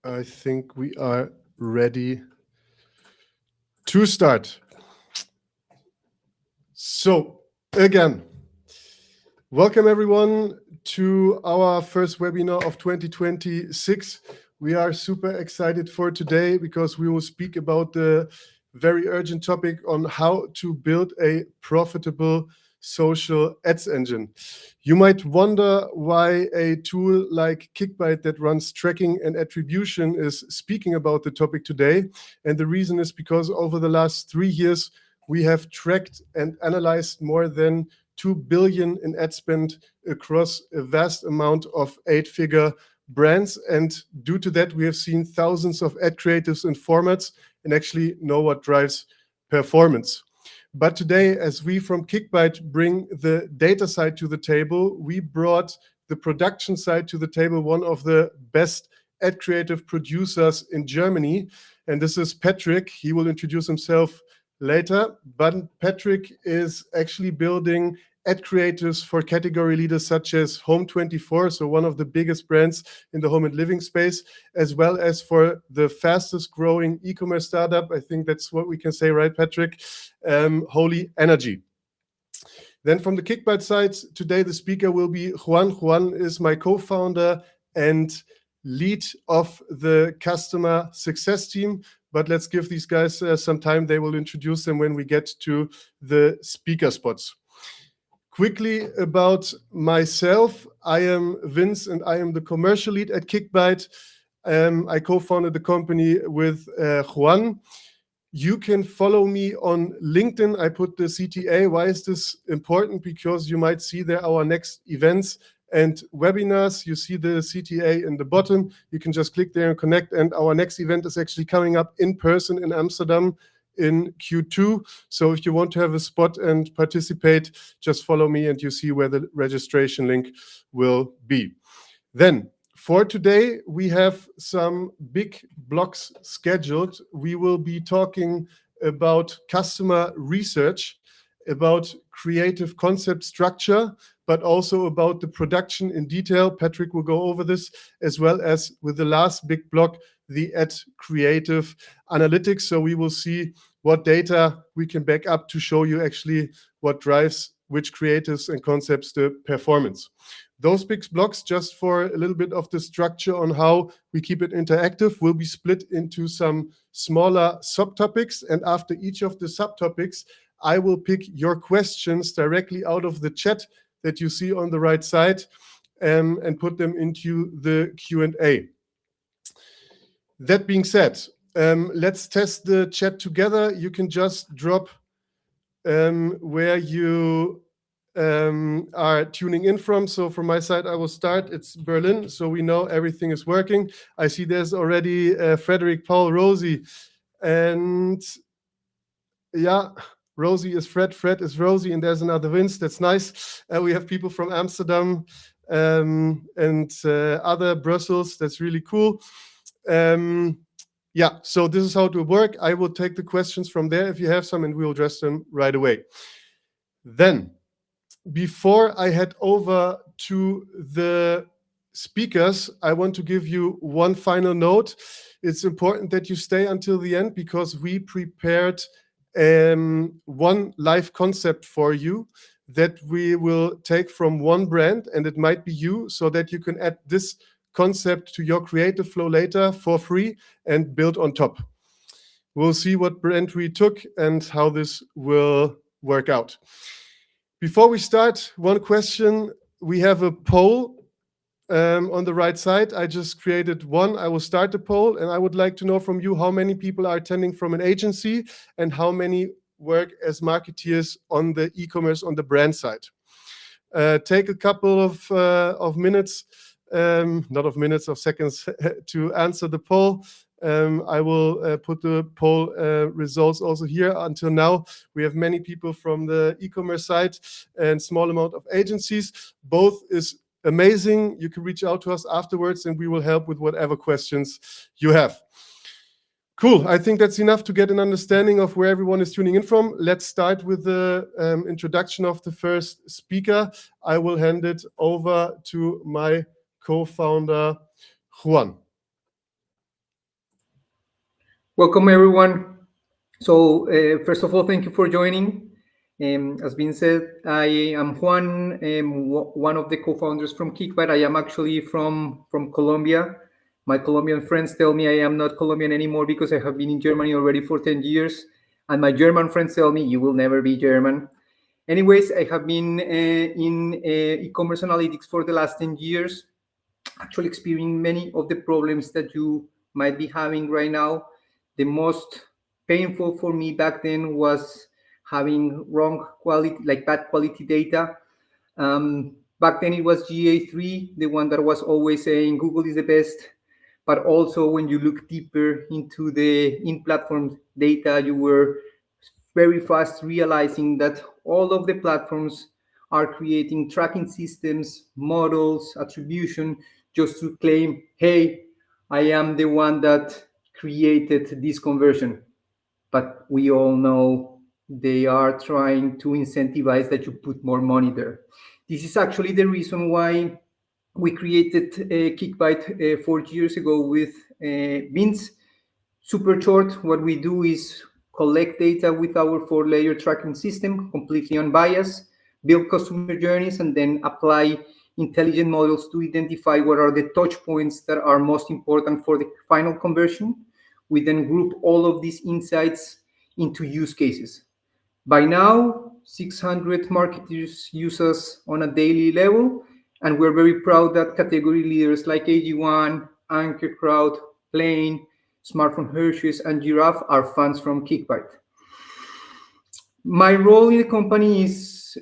I think we are ready to start. So, again, welcome everyone to our first webinar of 2026. We are super excited for today because we will speak about the very urgent topic on how to build a profitable social ads engine. You might wonder why a tool like Kickbite that runs tracking and attribution is speaking about the topic today. And the reason is because over the last 3 years, we have tracked and analyzed more than 2 billion in ad spend across a vast amount of 8-figure brands. And due to that, we have seen thousands of ad creatives and formats and actually know what drives performance. But today, as we from Kickbite bring the data side to the table, we brought the production side to the table, one of the best ad creative producers in Germany. And this is Patrick. He will introduce himself later. But Patrick is actually building ad creatives for category leaders such as Home24, so one of the biggest brands in the home and living space, as well as for the fastest growing e-commerce startup. I think that's what we can say, right, Patrick? Holy Energy. Then from the Kickbite side, today the speaker will be Juan. Juan is my co-founder and lead of the customer success team. But let's give these guys some time. They will introduce them when we get to the speaker spots. Quickly about myself, I am Vince and I am the commercial lead at Kickbite. I co-founded the company with Juan. You can follow me on LinkedIn. I put the CTA. Why is this important? Because you might see there our next events and webinars. You see the CTA in the bottom. You can just click there and connect. And our next event is actually coming up in person in Amsterdam in Q2. So if you want to have a spot and participate, just follow me and you see where the registration link will be. Then for today, we have some big blocks scheduled. We will be talking about customer research, about creative concept structure, but also about the production in detail. Patrick will go over this, as well as with the last big block, the ad creative analytics. So we will see what data we can back up to show you actually what drives which creatives and concepts the performance. Those big blocks, just for a little bit of the structure on how we keep it interactive, will be split into some smaller subtopics. And after each of the subtopics, I will pick your questions directly out of the chat that you see on the right side and put them into the Q&A. That being said, let's test the chat together. You can just drop where you are tuning in from. So from my side, I will start. It's Berlin, so we know everything is working. I see there's already Frederick, Paul, Rosie, and yeah, Rosie is Fred, Fred is Rosie, and there's another Vince. That's nice. We have people from Amsterdam and other Brussels. That's really cool. Yeah, so this is how it will work. I will take the questions from there if you have some, and we'll address them right away. Then, before I head over to the speakers, I want to give you one final note. It's important that you stay until the end because we prepared one live concept for you that we will take from one brand, and it might be you, so that you can add this concept to your creative flow later for free and build on top. We'll see what brand we took and how this will work out. Before we start, one question. We have a poll on the right side. I just created one. I will start the poll, and I would like to know from you how many people are attending from an agency and how many work as marketeers on the e-commerce on the brand side. Take a couple of minutes, not of minutes, of seconds to answer the poll. I will put the poll results also here. Until now, we have many people from the e-commerce side and small amount of agencies. Both is amazing. You can reach out to us afterwards and we will help with whatever questions you have. Cool. I think that's enough to get an understanding of where everyone is tuning in from. Let's start with the introduction of the first speaker. I will hand it over to my co-founder, Juan. Welcome, everyone. So, first of all, thank you for joining. As being said, I am Juan, one of the co-founders from Kickbite. I am actually from Colombia. My Colombian friends tell me I am not Colombian anymore because I have been in Germany already for 10 years. And my German friends tell me you will never be German. Anyways, I have been in e-commerce analytics for the last 10 years, actually experiencing many of the problems that you might be having right now. The most painful for me back then was having wrong quality, like bad quality data. Back then it was GA3, the one that was always saying Google is the best. But also when you look deeper into the in-platform data, you were very fast realizing that all of the platforms are creating tracking systems, models, attribution, just to claim, hey, I am the one that created this conversion. But we all know they are trying to incentivize that you put more money there. This is actually the reason why we created Kickbite 4 years ago with Vince. Super short, what we do is collect data with our 4-layer tracking system, completely unbiased, build customer journeys, and then apply intelligent models to identify what are the touch points that are most important for the final conversion. We then group all of these insights into use cases. By now, 600 marketers use us on a daily level, and we're very proud that category leaders like AG1, Anchor Crowd, Plane, Smartphone Hershey's, and Giraffe are fans from Kickbite. My role in the company is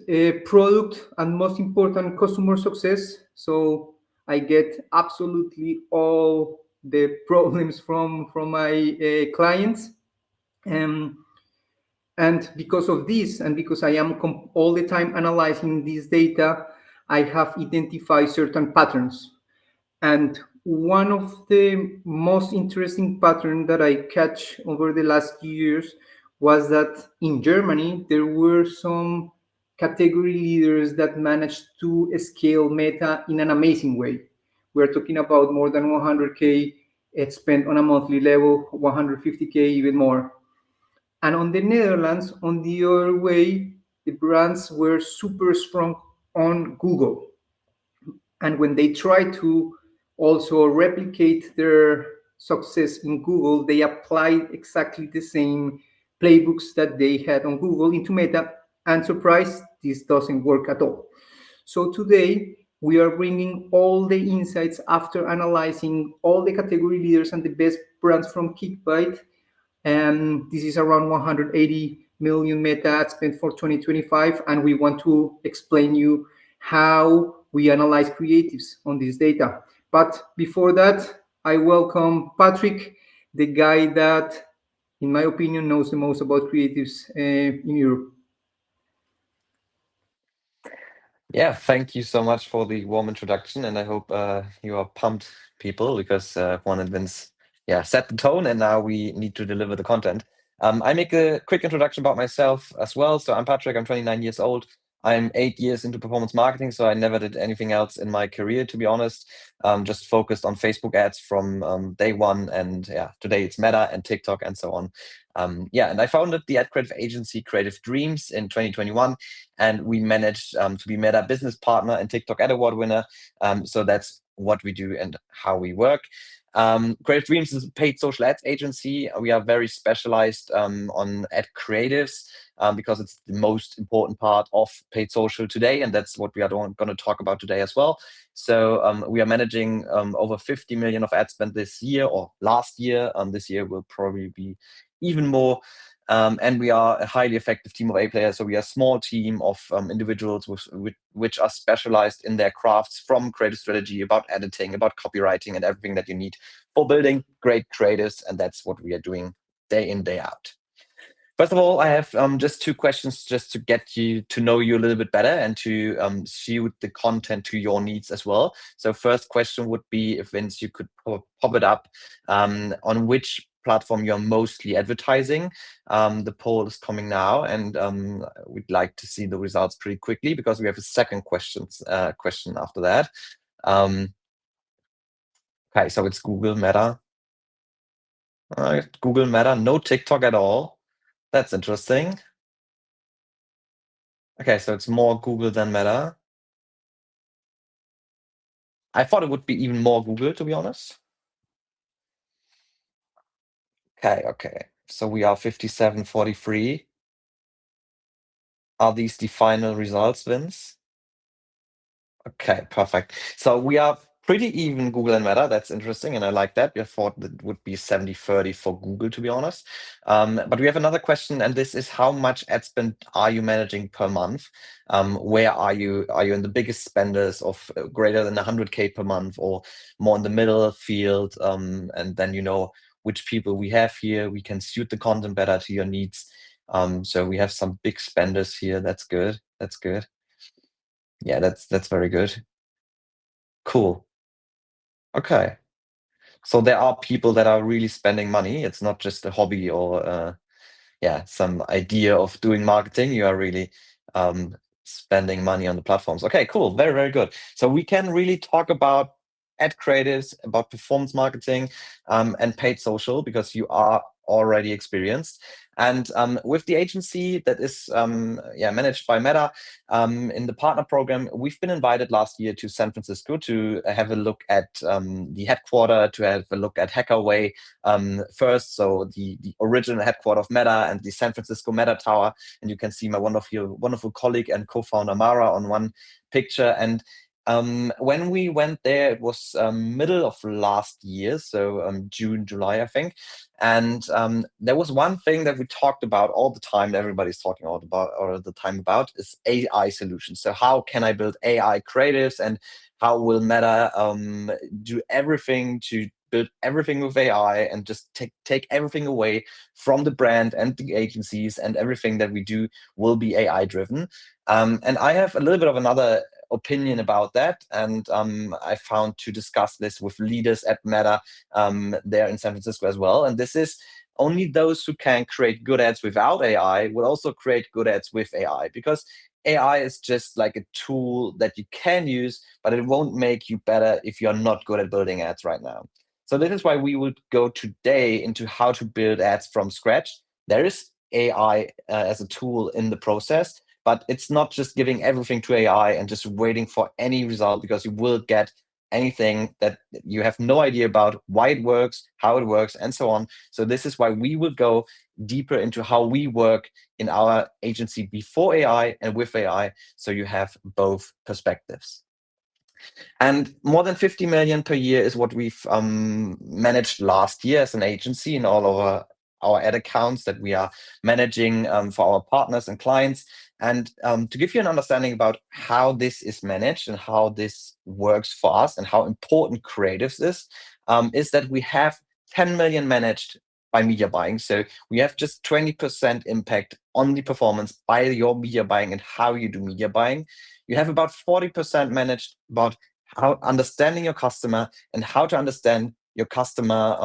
product and most important customer success. So I get absolutely all the problems from my clients. Um, and because of this, and because I am all the time analyzing this data, I have identified certain patterns. And one of the most interesting patterns that I catch over the last years was that in Germany, there were some category leaders that managed to scale Meta in an amazing way. We're talking about more than 100K spent on a monthly level, 150K, even more. And on the Netherlands, on the other way, the brands were super strong on Google. And when they try to also replicate their success in Google, they applied exactly the same playbooks that they had on Google into Meta. And surprise, this doesn't work at all. So today, we are bringing all the insights after analyzing all the category leaders and the best brands from Kickbite. And this is around 180 million meta ad spent for 2025. And we want to explain you how we analyze creatives on this data. But before that, I welcome Patrick, the guy that, in my opinion, knows the most about creatives in Europe. Yeah, thank you so much for the warm introduction, and I hope you are pumped, people, because Juan and Vince, set the tone, and now we need to deliver the content. I make a quick introduction about myself as well. So I'm Patrick. I'm 29 years old. I'm 8 years into performance marketing, so I never did anything else in my career, to be honest. Just focused on Facebook ads from day one, and today it's Meta and TikTok and so on. And I founded the ad creative agency Creative Dreams in 2021, and we managed to be Meta business partner and TikTok ad award winner. So that's what we do and how we work. Creative Dreams is a paid social ads agency. We are very specialized on ad creatives because it's the most important part of paid social today, and that's what we are going to talk about today as well. So we are managing over 50 million of ad spend this year or last year. This year will probably be even more. And we are a highly effective team of A players. So we are a small team of individuals which are specialized in their crafts, from creative strategy, about editing, about copywriting, and everything that you need for building great creatives. And that's what we are doing day in, day out. First of all, I have just two questions just to get you to know you a little bit better and to suit the content to your needs as well. So first question would be, if Vince, you could pop it up, on which platform you're mostly advertising. The poll is coming now, and we'd like to see the results pretty quickly because we have a second question after that. Okay, so it's Google, Meta, Google Meta, no TikTok at all. That's interesting. Okay, so it's more Google than Meta. I thought it would be even more Google, to be honest. Okay. So we are 57-43. Are these the final results, Vince? Okay, perfect. So we are pretty even Google and Meta. That's interesting, and I like that. We thought that would be 70-30 for Google, to be honest. But we have another question, and this is: how much ad spend are you managing per month? Where are you? Are you in the biggest spenders of greater than 100K per month, or more in the middle field? And then you know which people we have here. We can suit the content better to your needs. So we have some big spenders here. That's good. That's good. Yeah, that's very good. Cool. Okay. So there are people that are really spending money. It's not just a hobby or some idea of doing marketing. You are really spending money on the platforms. Okay, cool. Very, very good. So we can really talk about ad creatives, about performance marketing, and paid social, because you are already experienced. And with the agency that is managed by Meta, in the partner program, we've been invited last year to San Francisco to have a look at the headquarter, to have a look at HackerWay first. So the original headquarter of Meta and the San Francisco Meta Tower. And you can see my wonderful colleague and co-founder Mara on one picture. And when we went there, it was middle of last year, so June, July, I think. And there was one thing that we talked about all the time, that everybody's talking all the time about, is AI solutions. So how can I build AI creatives, and how will Meta do everything to build everything with AI and just take everything away from the brand and the agencies, and everything that we do will be AI driven. And I have a little bit of another opinion about that, and I found to discuss this with leaders at Meta there in San Francisco as well. And this is: only those who can create good ads without AI will also create good ads with AI, because AI is just like a tool that you can use, but it won't make you better if you're not good at building ads right now. So this is why we would go today into how to build ads from scratch. There is AI as a tool in the process, but it's not just giving everything to AI and just waiting for any result, because you will get anything that you have no idea about why it works, how it works, and so on. So this is why we will go deeper into how we work in our agency before AI and with AI, so you have both perspectives. And more than 50 million per year is what we've managed last year as an agency in all of our ad accounts that we are managing for our partners and clients. And to give you an understanding about how this is managed and how this works for us and how important creatives is that we have 10 million managed by media buying. So we have just 20% impact on the performance by your media buying and how you do media buying. You have about 40% managed about how understanding your customer and how to understand your customer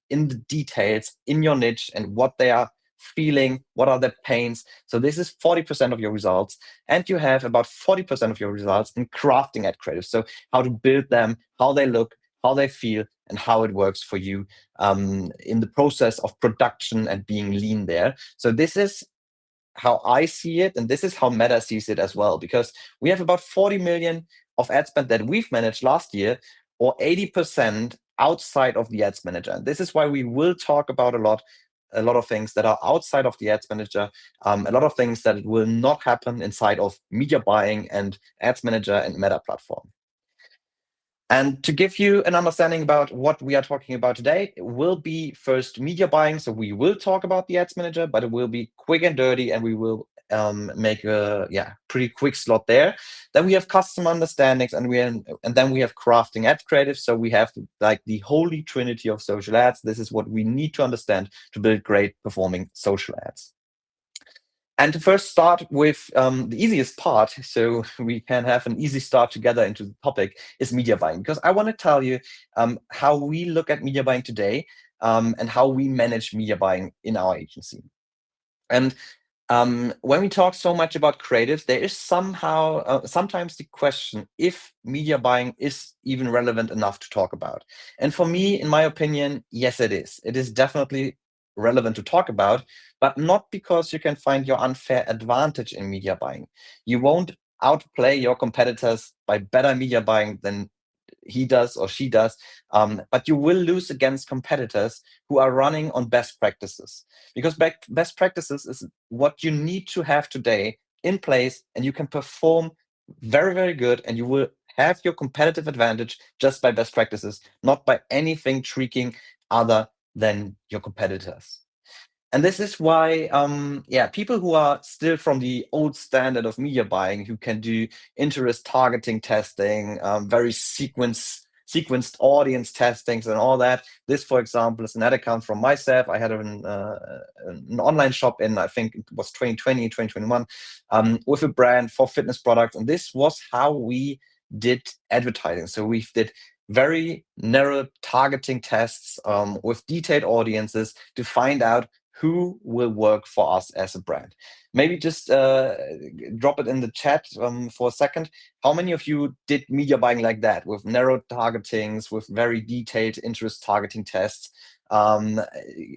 in the details, in your niche, and what they are feeling, what are their pains. So this is 40% of your results. And you have about 40% of your results in crafting ad creatives. So how to build them, how they look, how they feel, and how it works for you in the process of production and being lean there. So this is how I see it, and this is how Meta sees it as well, because we have about 40 million of ad spend that we've managed last year, or 80% outside of the ads manager. And this is why we will talk about a lot of things that are outside of the ads manager, a lot of things that will not happen inside of media buying and ads manager and Meta platform. And to give you an understanding about what we are talking about today, it will be first media buying. So we will talk about the ads manager, but it will be quick and dirty, and we will make a pretty quick slot there. Then we have customer understandings, and then we have crafting ad creative. So we have like the holy trinity of social ads. This is what we need to understand to build great performing social ads. And to first start with the easiest part, so we can have an easy start together into the topic, is media buying. Because I want to tell you how we look at media buying today and how we manage media buying in our agency. And When we talk so much about creatives, there is sometimes the question if media buying is even relevant enough to talk about. And for me, in my opinion, yes, it is. It is definitely relevant to talk about, but not because you can find your unfair advantage in media buying. You won't outplay your competitors by better media buying than he does or she does, but you will lose against competitors who are running on best practices, because best practices is what you need to have today in place, and you can perform very, very good, and you will have your competitive advantage just by best practices, not by anything tweaking other than your competitors. And this is why, people who are still from the old standard of media buying, who can do interest targeting testing, very sequenced audience testings and all that. This, for example, is an ad account from myself. I had an online shop in, I think it was 2020, 2021, with a brand for fitness products. And this was how we did advertising. So we did very narrow targeting tests with detailed audiences to find out who will work for us as a brand. Maybe just drop it in the chat for a second. How many of you did media buying like that, with narrow targetings, with very detailed interest targeting tests,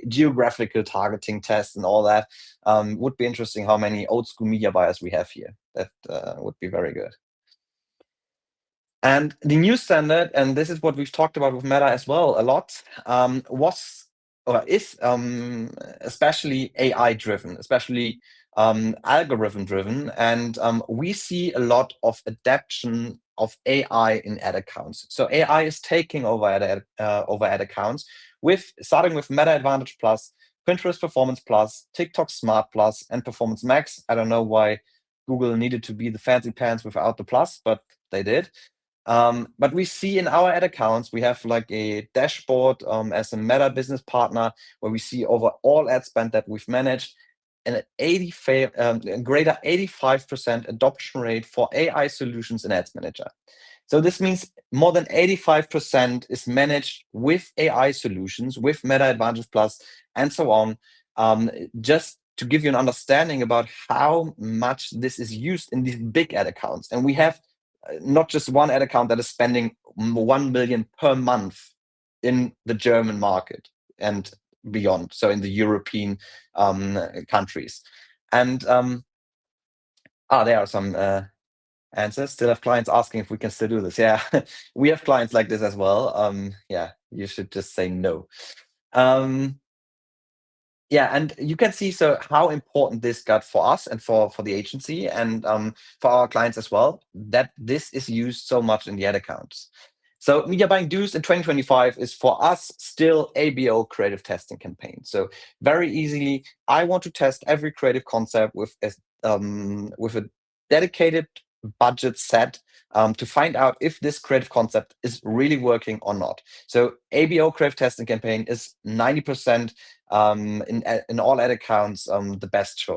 geographical targeting tests and all that? Would be interesting how many old school media buyers we have here. That would be very good. And the new standard, and this is what we've talked about with Meta as well a lot, is especially AI driven, especially algorithm driven. And we see a lot of adaptation of AI in ad accounts. So AI is taking over ad accounts, starting with Meta Advantage Plus, Pinterest Performance Plus, TikTok Smart Plus, and Performance Max. I don't know why Google needed to be the fancy pants without the plus, but they did. But we see in our ad accounts, we have like a dashboard as a Meta business partner, where we see over all ad spend that we've managed, and an greater 85% adoption rate for AI solutions in Ads Manager. So this means more than 85% is managed with AI solutions, with Meta Advantage Plus, and so on. Just to give you an understanding about how much this is used in these big ad accounts. And we have not just one ad account that is spending 1 million per month in the German market and beyond, so in the European countries. And there are some answers. Still have clients asking if we can still do this. Yeah, we have clients like this as well. You should just say no. And you can see how important this got for us and for the agency and for our clients as well, that this is used so much in the ad accounts. So media buying dues in 2025 is for us still ABO creative testing campaign. So very easily, I want to test every creative concept with a dedicated budget set to find out if this creative concept is really working or not. So ABO creative testing campaign is 90% in all ad accounts the best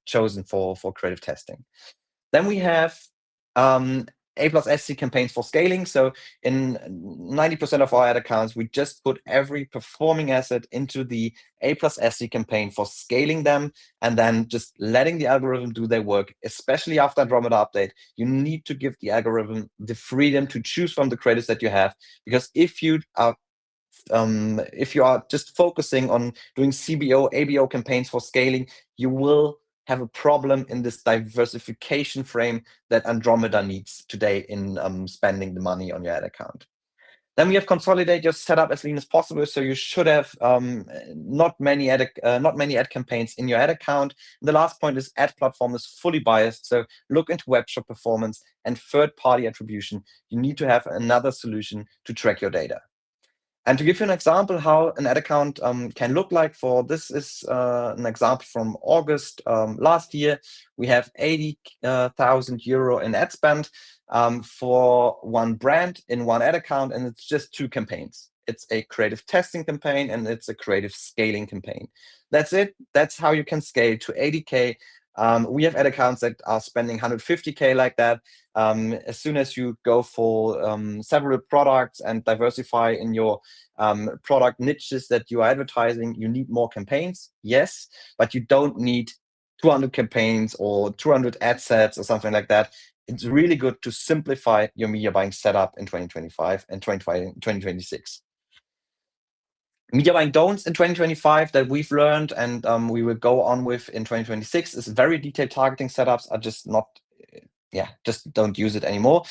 chosen for creative testing. Then we have A+SC campaigns for scaling. So in 90% of our ad accounts, we just put every performing asset into the A+SC campaign for scaling them, and then just letting the algorithm do their work. Especially after Andromeda update, you need to give the algorithm the freedom to choose from the creatives that you have, because if you are just focusing on doing CBO, ABO campaigns for scaling, you will have a problem in this diversification frame that Andromeda needs today in spending the money on your ad account. Then we have consolidate your setup as lean as possible. So you should have not many ad campaigns in your ad account. The last point is ad platform is fully biased. So look into webshop performance and third-party attribution. You need to have another solution to track your data. And to give you an example how an ad account can look like, this is an example from August last year. We have 80,000 euro in ad spend for one brand in one ad account, and it's just two campaigns. It's a creative testing campaign and it's a creative scaling campaign. That's it. That's how you can scale to 80K. We have ad accounts that are spending 150K like that. As soon as you go for several products and diversify in your product niches that you are advertising, you need more campaigns, yes, but you don't need 200 campaigns or 200 ad sets or something like that, it's really good to simplify your media buying setup in 2025 and 2026. Media buying don'ts in 2025 that we've learned and we will go on with in 2026 is very detailed targeting setups are just not, just don't use it anymore.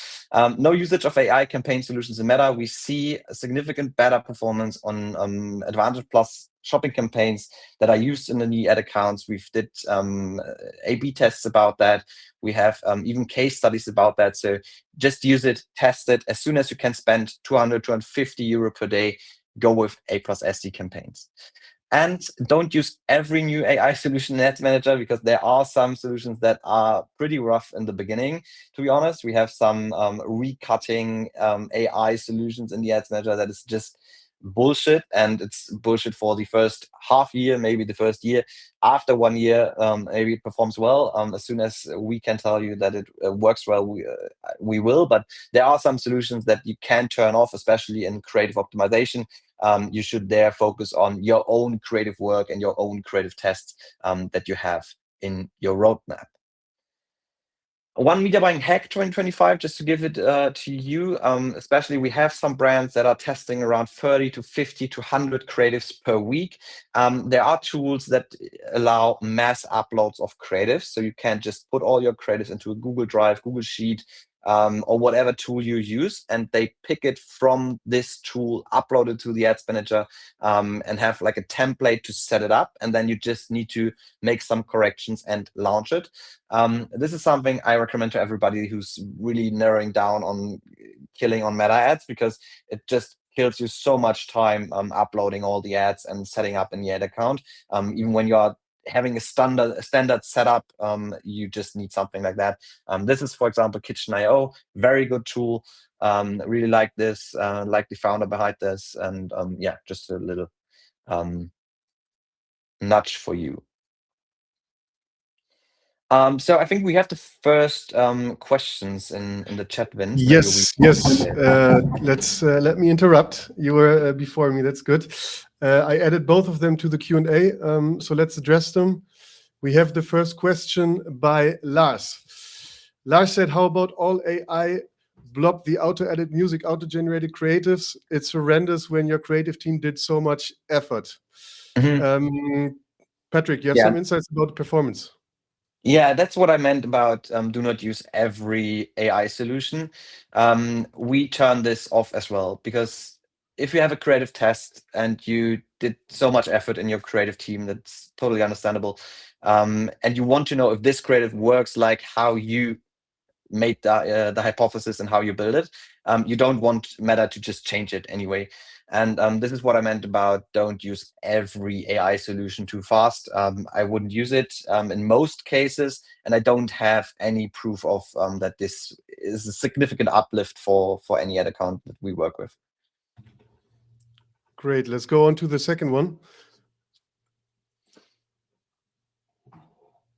No usage of AI campaign solutions in Meta. We see a significant better performance on Advantage Plus shopping campaigns that are used in the ad accounts. We've did A/B tests about that. We have even case studies about that. So just use it, test it. As soon as you can spend 200, 250 euro per day, go with A+SD campaigns. And don't use every new AI solution in Ads Manager, because there are some solutions that are pretty rough in the beginning, to be honest. We have some recutting AI solutions in the Ads Manager that is just bullshit, and it's bullshit for the first half year, maybe the first year. After 1 year, maybe it performs well. As soon as we can tell you that it works well, we will. But there are some solutions that you can turn off, especially in creative optimization. You should there focus on your own creative work and your own creative tests that you have in your roadmap. One media buying hack 2025, just to give it to you, especially we have some brands that are testing around 30 to 50 to 100 creatives per week. There are tools that allow mass uploads of creatives. So you can just put all your creatives into a Google Drive, Google Sheet, or whatever tool you use, and they pick it from this tool, upload it to the Ads Manager, and have like a template to set it up. And then you just need to make some corrections and launch it. This is something I recommend to everybody who's really narrowing down on killing on meta ads, because it just kills you so much time uploading all the ads and setting up in the ad account. Even when you are having a standard setup, you just need something like that. This is, for example, Kitchen.io, very good tool. Really like this, like the founder behind this, and just a little nudge for you. So I think we have the first questions in the chat, Vince. Yes. Let me interrupt. You were before me. That's good. I added both of them to the Q&A, so let's address them. We have the first question by Lars. Lars said, how about all AI blob the auto-edit music, auto-generated creatives? It's horrendous when your creative team did so much effort. Patrick, you have some insights about performance. Yeah, that's what I meant about do not use every AI solution. We turn this off as well, because if you have a creative test and you did so much effort in your creative team, that's totally understandable. And you want to know if this creative works like how you made the hypothesis and how you build it. You don't want Meta to just change it anyway. And this is what I meant about don't use every AI solution too fast. I wouldn't use it in most cases, and I don't have any proof of that this is a significant uplift for any ad account that we work with. Great. Let's go on to the second one.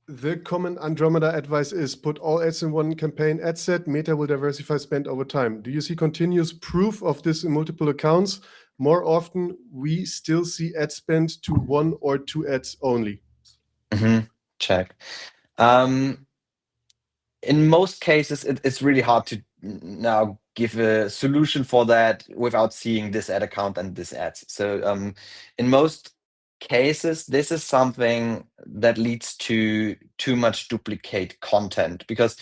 The common Andromeda advice is put all ads in one campaign ad set. Meta will diversify spend over time. Do you see continuous proof of this in multiple accounts? More often, we still see ad spend to 1 or 2 ads only. Check. In most cases, it's really hard to now give a solution for that without seeing this ad account and this ads. So in most cases, this is something that leads to too much duplicate content, because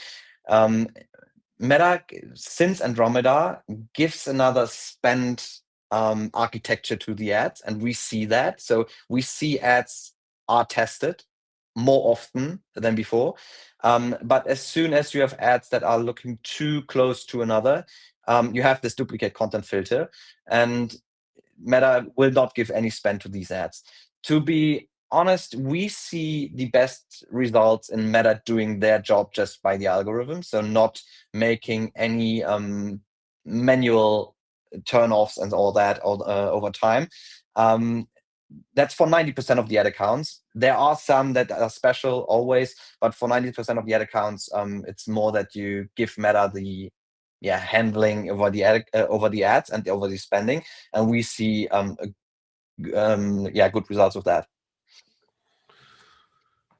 Meta, since Andromeda, gives another spend architecture to the ads, and we see that. So we see ads are tested more often than before. But as soon as you have ads that are looking too close to another, you have this duplicate content filter, and Meta will not give any spend to these ads. To be honest, we see the best results in Meta doing their job just by the algorithm, so not making any manual turn-offs and all that over time. That's for 90% of the ad accounts. There are some that are special always, but for 90% of the ad accounts, it's more that you give Meta the handling over the ads and over the spending, and we see good results with that.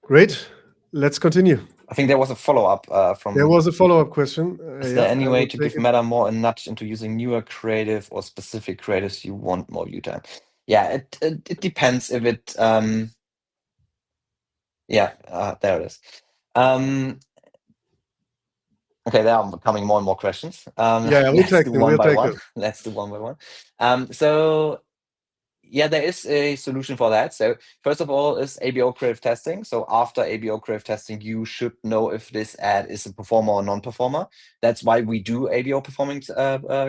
Great. let's continue. I think there was a follow-up from. There was a follow-up question. Is there any way to give Meta more a nudge into using newer creative or specific creatives you want more view time? Yeah, it depends if it. Yeah, there it is. Okay, there are coming more and more questions. We'll take them. One by one. Let's do one by one. So yeah, there is a solution for that. So first of all is ABO creative testing. So after ABO creative testing, you should know if this ad is a performer or non-performer. That's why we do ABO performing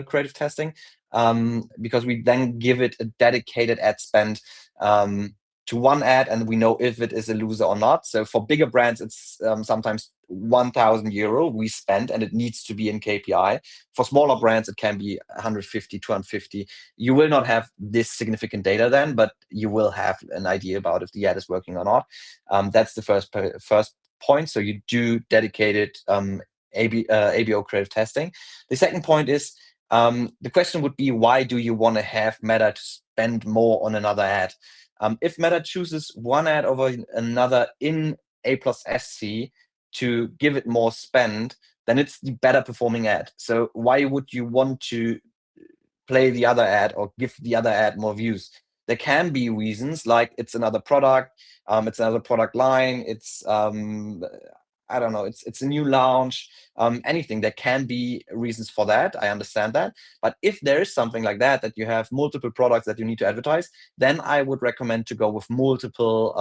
creative testing, because we then give it a dedicated ad spend to one ad, and we know if it is a loser or not. So for bigger brands, it's sometimes 1,000 euro we spend, and it needs to be in KPI. For smaller brands, it can be 150, 250. You will not have this significant data then, but you will have an idea about if the ad is working or not. That's the first point. So you do dedicated ABO creative testing. The second point is, the question would be, why do you want to have Meta to spend more on another ad? If Meta chooses one ad over another in A+SC to give it more spend, then it's the better performing ad. So why would you want to play the other ad or give the other ad more views? There can be reasons like it's another product, it's another product line, it's I don't know, it's a new launch, anything. There can be reasons for that. I understand that. But if there is something like that you have multiple products that you need to advertise, then I would recommend to go with multiple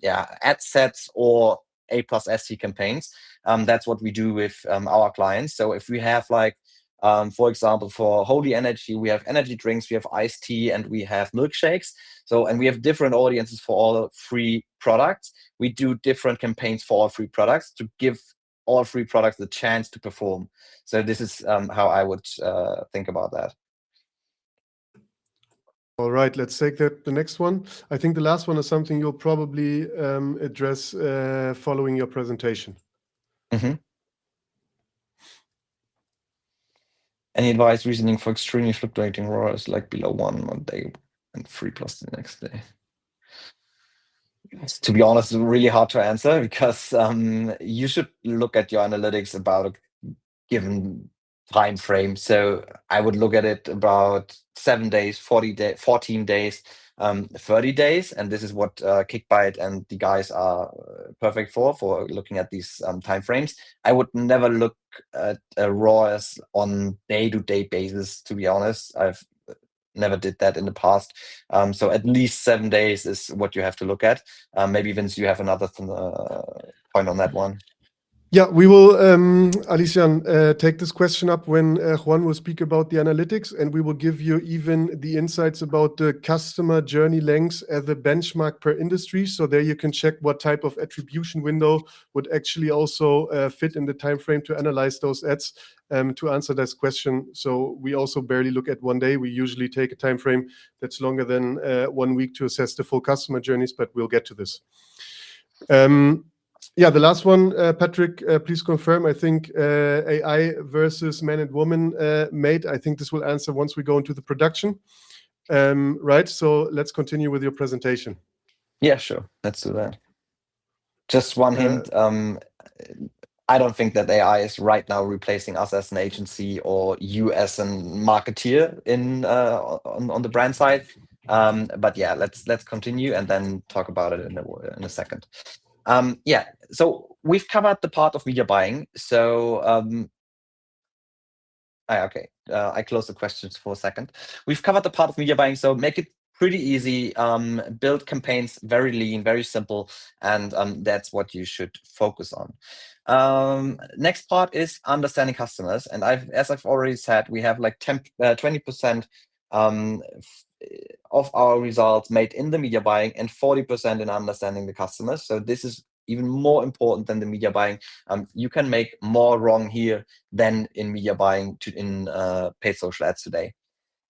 ad sets or A+SC campaigns. That's what we do with our clients. So if we have like, for example, for Holy Energy, we have energy drinks, we have iced tea, and we have milkshakes. So, and we have different audiences for all three products. We do different campaigns for all three products to give all three products the chance to perform. So this is how I would think about that. All right, let's take the next one. I think the last one is something you'll probably address following your presentation. Mm-hmm. Any advice reasoning for extremely fluctuating ROAS, like below 1 day and 3+ the next day? To be honest, it's really hard to answer, because you should look at your analytics about a given time frame. So I would look at it about 7 days, 14 days, 30 days, and this is what Kickbite and the guys are perfect for looking at these time frames. I would never look at ROAS on day-to-day basis, to be honest. I've never did that in the past. So at least 7 days is what you have to look at. Maybe Vince, you have another point on that one. Yeah, we will, Alician, take this question up when Juan will speak about the analytics, and we will give you even the insights about the customer journey lengths as a benchmark per industry. So there you can check what type of attribution window would actually also fit in the time frame to analyze those ads to answer this question. So we also barely look at 1 day. We usually take a time frame that's longer than 1 week to assess the full customer journeys, but we'll get to this. Yeah, the last one, Patrick, please confirm. I think AI versus man and woman made. I think this will answer once we go into the production. Right, so let's continue with your presentation. Yeah, sure. Let's do that. Just one hint. I don't think that AI is right now replacing us as an agency or you as a marketeer on the brand side. But yeah, let's continue and then talk about it in a second. Yeah, so we've covered the part of media buying. So okay, I closed the questions for a second. We've covered the part of media buying, so make it pretty easy. Build campaigns very lean, very simple, and that's what you should focus on. Next part is understanding customers, and as I've already said, we have like 20% of our results made in the media buying and 40% in understanding the customers. So this is even more important than the media buying. You can make more wrong here than in media buying in paid social ads today.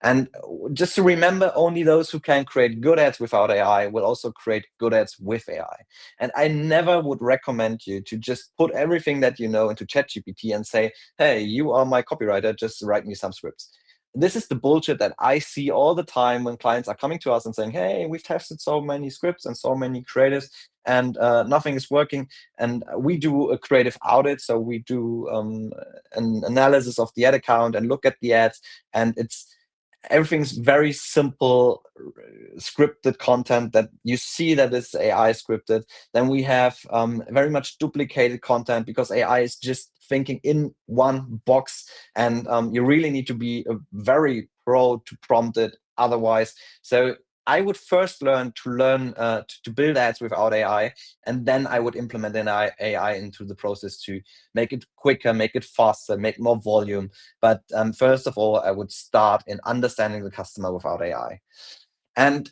And just to remember, only those who can create good ads without AI will also create good ads with AI. And I never would recommend you to just put everything that you know into ChatGPT and say, hey, you are my copywriter, just write me some scripts. This is the bullshit that I see all the time when clients are coming to us and saying, hey, we've tested so many scripts and so many creatives, and nothing is working. And we do a creative audit. So we do an analysis of the ad account and look at the ads, and everything's very simple, scripted content that you see that is AI scripted. Then we have very much duplicated content because AI is just thinking in one box, and you really need to be a very pro to prompt it otherwise. So I would first learn to build ads without AI, and then I would implement an AI into the process to make it quicker, make it faster, make more volume. But first of all, I would start in understanding the customer without AI. And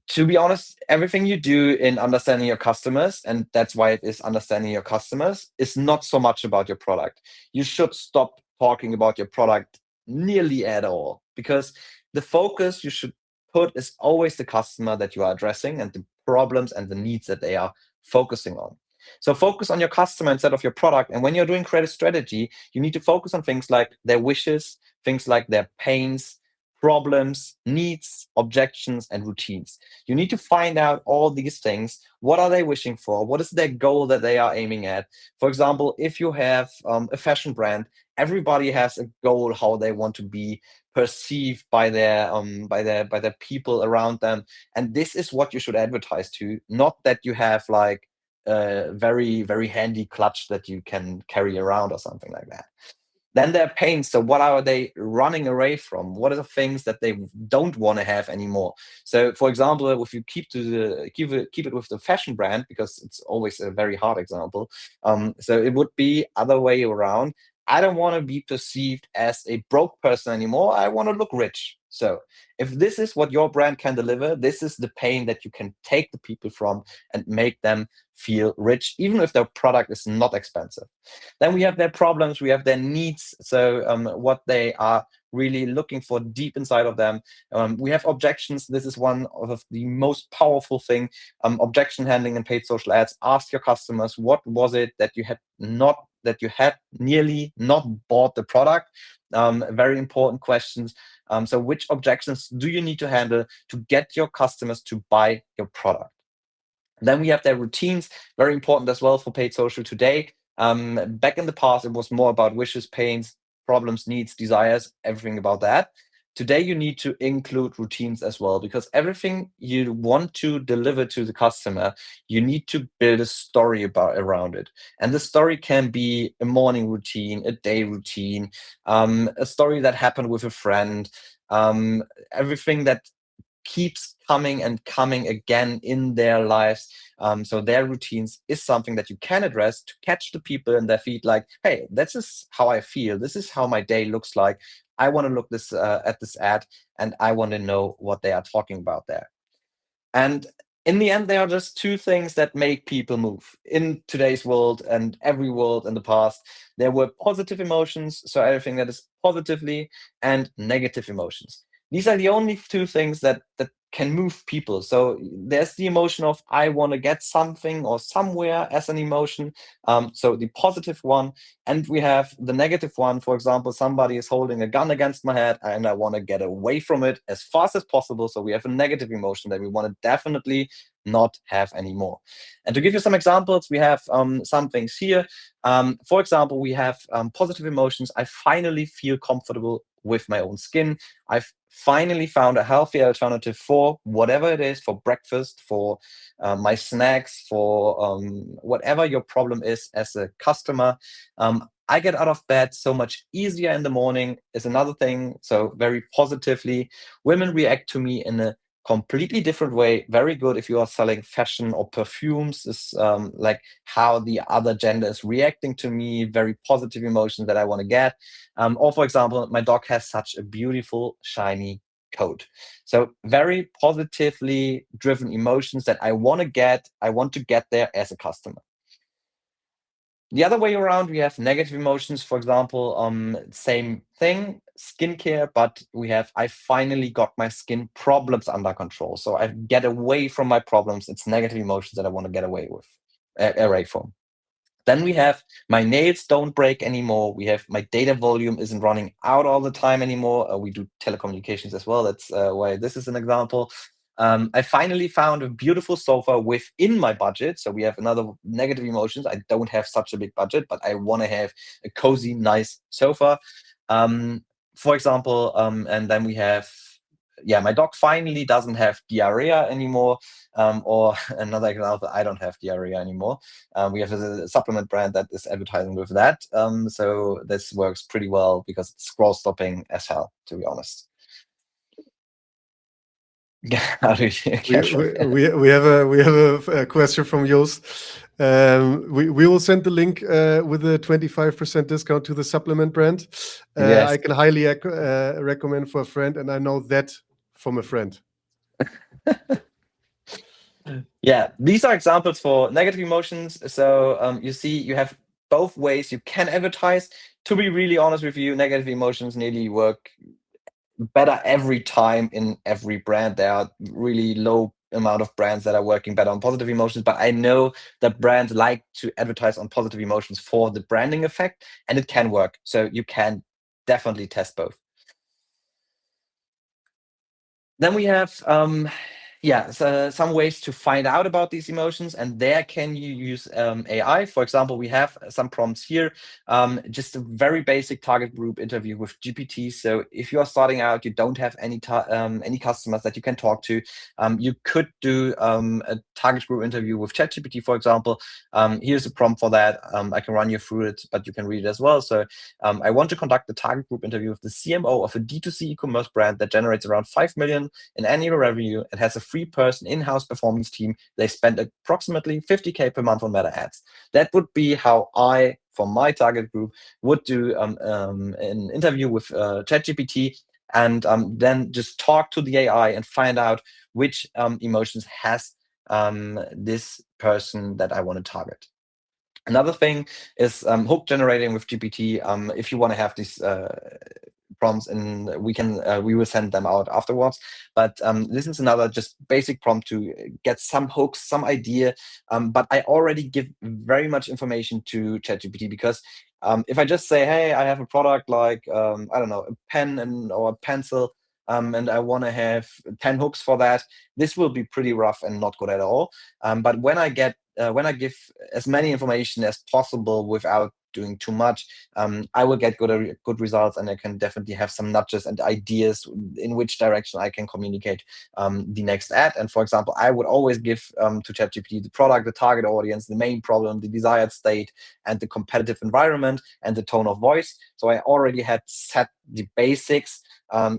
to be honest, everything you do in understanding your customers, and that's why it is understanding your customers, is not so much about your product. You should stop talking about your product nearly at all, because the focus you should put is always the customer that you are addressing and the problems and the needs that they are focusing on. So focus on your customer instead of your product. And when you're doing creative strategy, you need to focus on things like their wishes, things like their pains, problems, needs, objections, and routines. You need to find out all these things. What are they wishing for? What is their goal that they are aiming at? For example, if you have a fashion brand, everybody has a goal how they want to be perceived by their people around them, and this is what you should advertise to. Not that you have like a very, very handy clutch that you can carry around or something like that. Then there are pains. So what are they running away from? What are the things that they don't want to have anymore? So for example, if you keep it with the fashion brand, because it's always a very hard example. So it would be other way around. I don't want to be perceived as a broke person anymore. I want to look rich. So if this is what your brand can deliver, this is the pain that you can take the people from and make them feel rich, even if their product is not expensive. Then we have their problems, we have their needs. So what they are really looking for deep inside of them. We have objections. This is one of the most powerful thing. Objection handling in paid social ads. Ask your customers, what was it that you had nearly not bought the product? Very important questions. So which objections do you need to handle to get your customers to buy your product? Then we have their routines, very important as well for paid social today. Back in the past, it was more about wishes, pains, problems, needs, desires, everything about that. Today, you need to include routines as well, because everything you want to deliver to the customer, you need to build a story around it. And the story can be a morning routine, a day routine, a story that happened with a friend, everything that keeps coming and coming again in their lives. So their routines is something that you can address to catch the people in their feet, like, hey, this is how I feel. This is how my day looks like. I want to look at this ad, and I want to know what they are talking about there. And in the end, there are just two things that make people move in today's world and every world in the past. There were positive emotions, so everything that is positively, and negative emotions. These are the only two things that can move people. So there's the emotion of I want to get something or somewhere as an emotion. So the positive one, and we have the negative one. For example, somebody is holding a gun against my head and I want to get away from it as fast as possible. So we have a negative emotion that we want to definitely not have anymore. And to give you some examples, we have some things here. For example, we have positive emotions. I finally feel comfortable with my own skin. I've finally found a healthy alternative for whatever it is, for breakfast, for my snacks, for whatever your problem is as a customer. I get out of bed so much easier in the morning is another thing. So very positively, women react to me in a completely different way. Very good if you are selling fashion or perfumes, is like how the other gender is reacting to me. Very positive emotion that I want to get. Or for example, my dog has such a beautiful shiny coat. So very positively driven emotions that I want to get there as a customer. The other way around, we have negative emotions. For example, same thing, skincare, but we have, I finally got my skin problems under control. So I get away from my problems. It's negative emotions that I want to get away from. Then we have my nails don't break anymore. We have my data volume isn't running out all the time anymore. We do telecommunications as well. That's why this is an example. I finally found a beautiful sofa within my budget. So we have another negative emotions. I don't have such a big budget, but I want to have a cozy, nice sofa. For example, and then we have, my dog finally doesn't have diarrhea anymore. Or another example, I don't have diarrhea anymore. We have a supplement brand that is advertising with that. So this works pretty well because it's scroll stopping as hell, to be honest. How do you, we have a question from Joost. We will send the link with a 25% discount to the supplement brand. Yes. I can highly recommend for a friend, and I know that from a friend. Yeah, these are examples for negative emotions. So you see, you have both ways you can advertise. To be really honest with you, negative emotions nearly work better every time in every brand. There are really low amount of brands that are working better on positive emotions, but I know that brands like to advertise on positive emotions for the branding effect, and it can work. So you can definitely test both. Then we have so some ways to find out about these emotions, and there can you use AI. For example, we have some prompts here, just a very basic target group interview with GPT. So if you are starting out, you don't have any customers that you can talk to, you could do a target group interview with ChatGPT, for example. Here's a prompt for that. I can run you through it, but you can read it as well. So I want to conduct a target group interview with the CMO of a D2C e-commerce brand that generates around 5 million in annual revenue. It has a 3-person in-house performance team. They spend approximately 50K per month on Meta ads. That would be how I, for my target group, would do an interview with ChatGPT, and then just talk to the AI and find out which emotions has this person that I want to target. Another thing is hook generating with GPT. If you want to have these prompts, and we will send them out afterwards. But this is another just basic prompt to get some hooks, some idea. But I already give very much information to ChatGPT, because if I just say, hey, I have a product like I don't know, a pen or a pencil, and I want to have 10 hooks for that, this will be pretty rough and not good at all. But when I give as many information as possible without doing too much, I will get good results, and I can definitely have some nudges and ideas in which direction I can communicate the next ad. And for example, I would always give to ChatGPT the product, the target audience, the main problem, the desired state, and the competitive environment, and the tone of voice. So I already had set the basics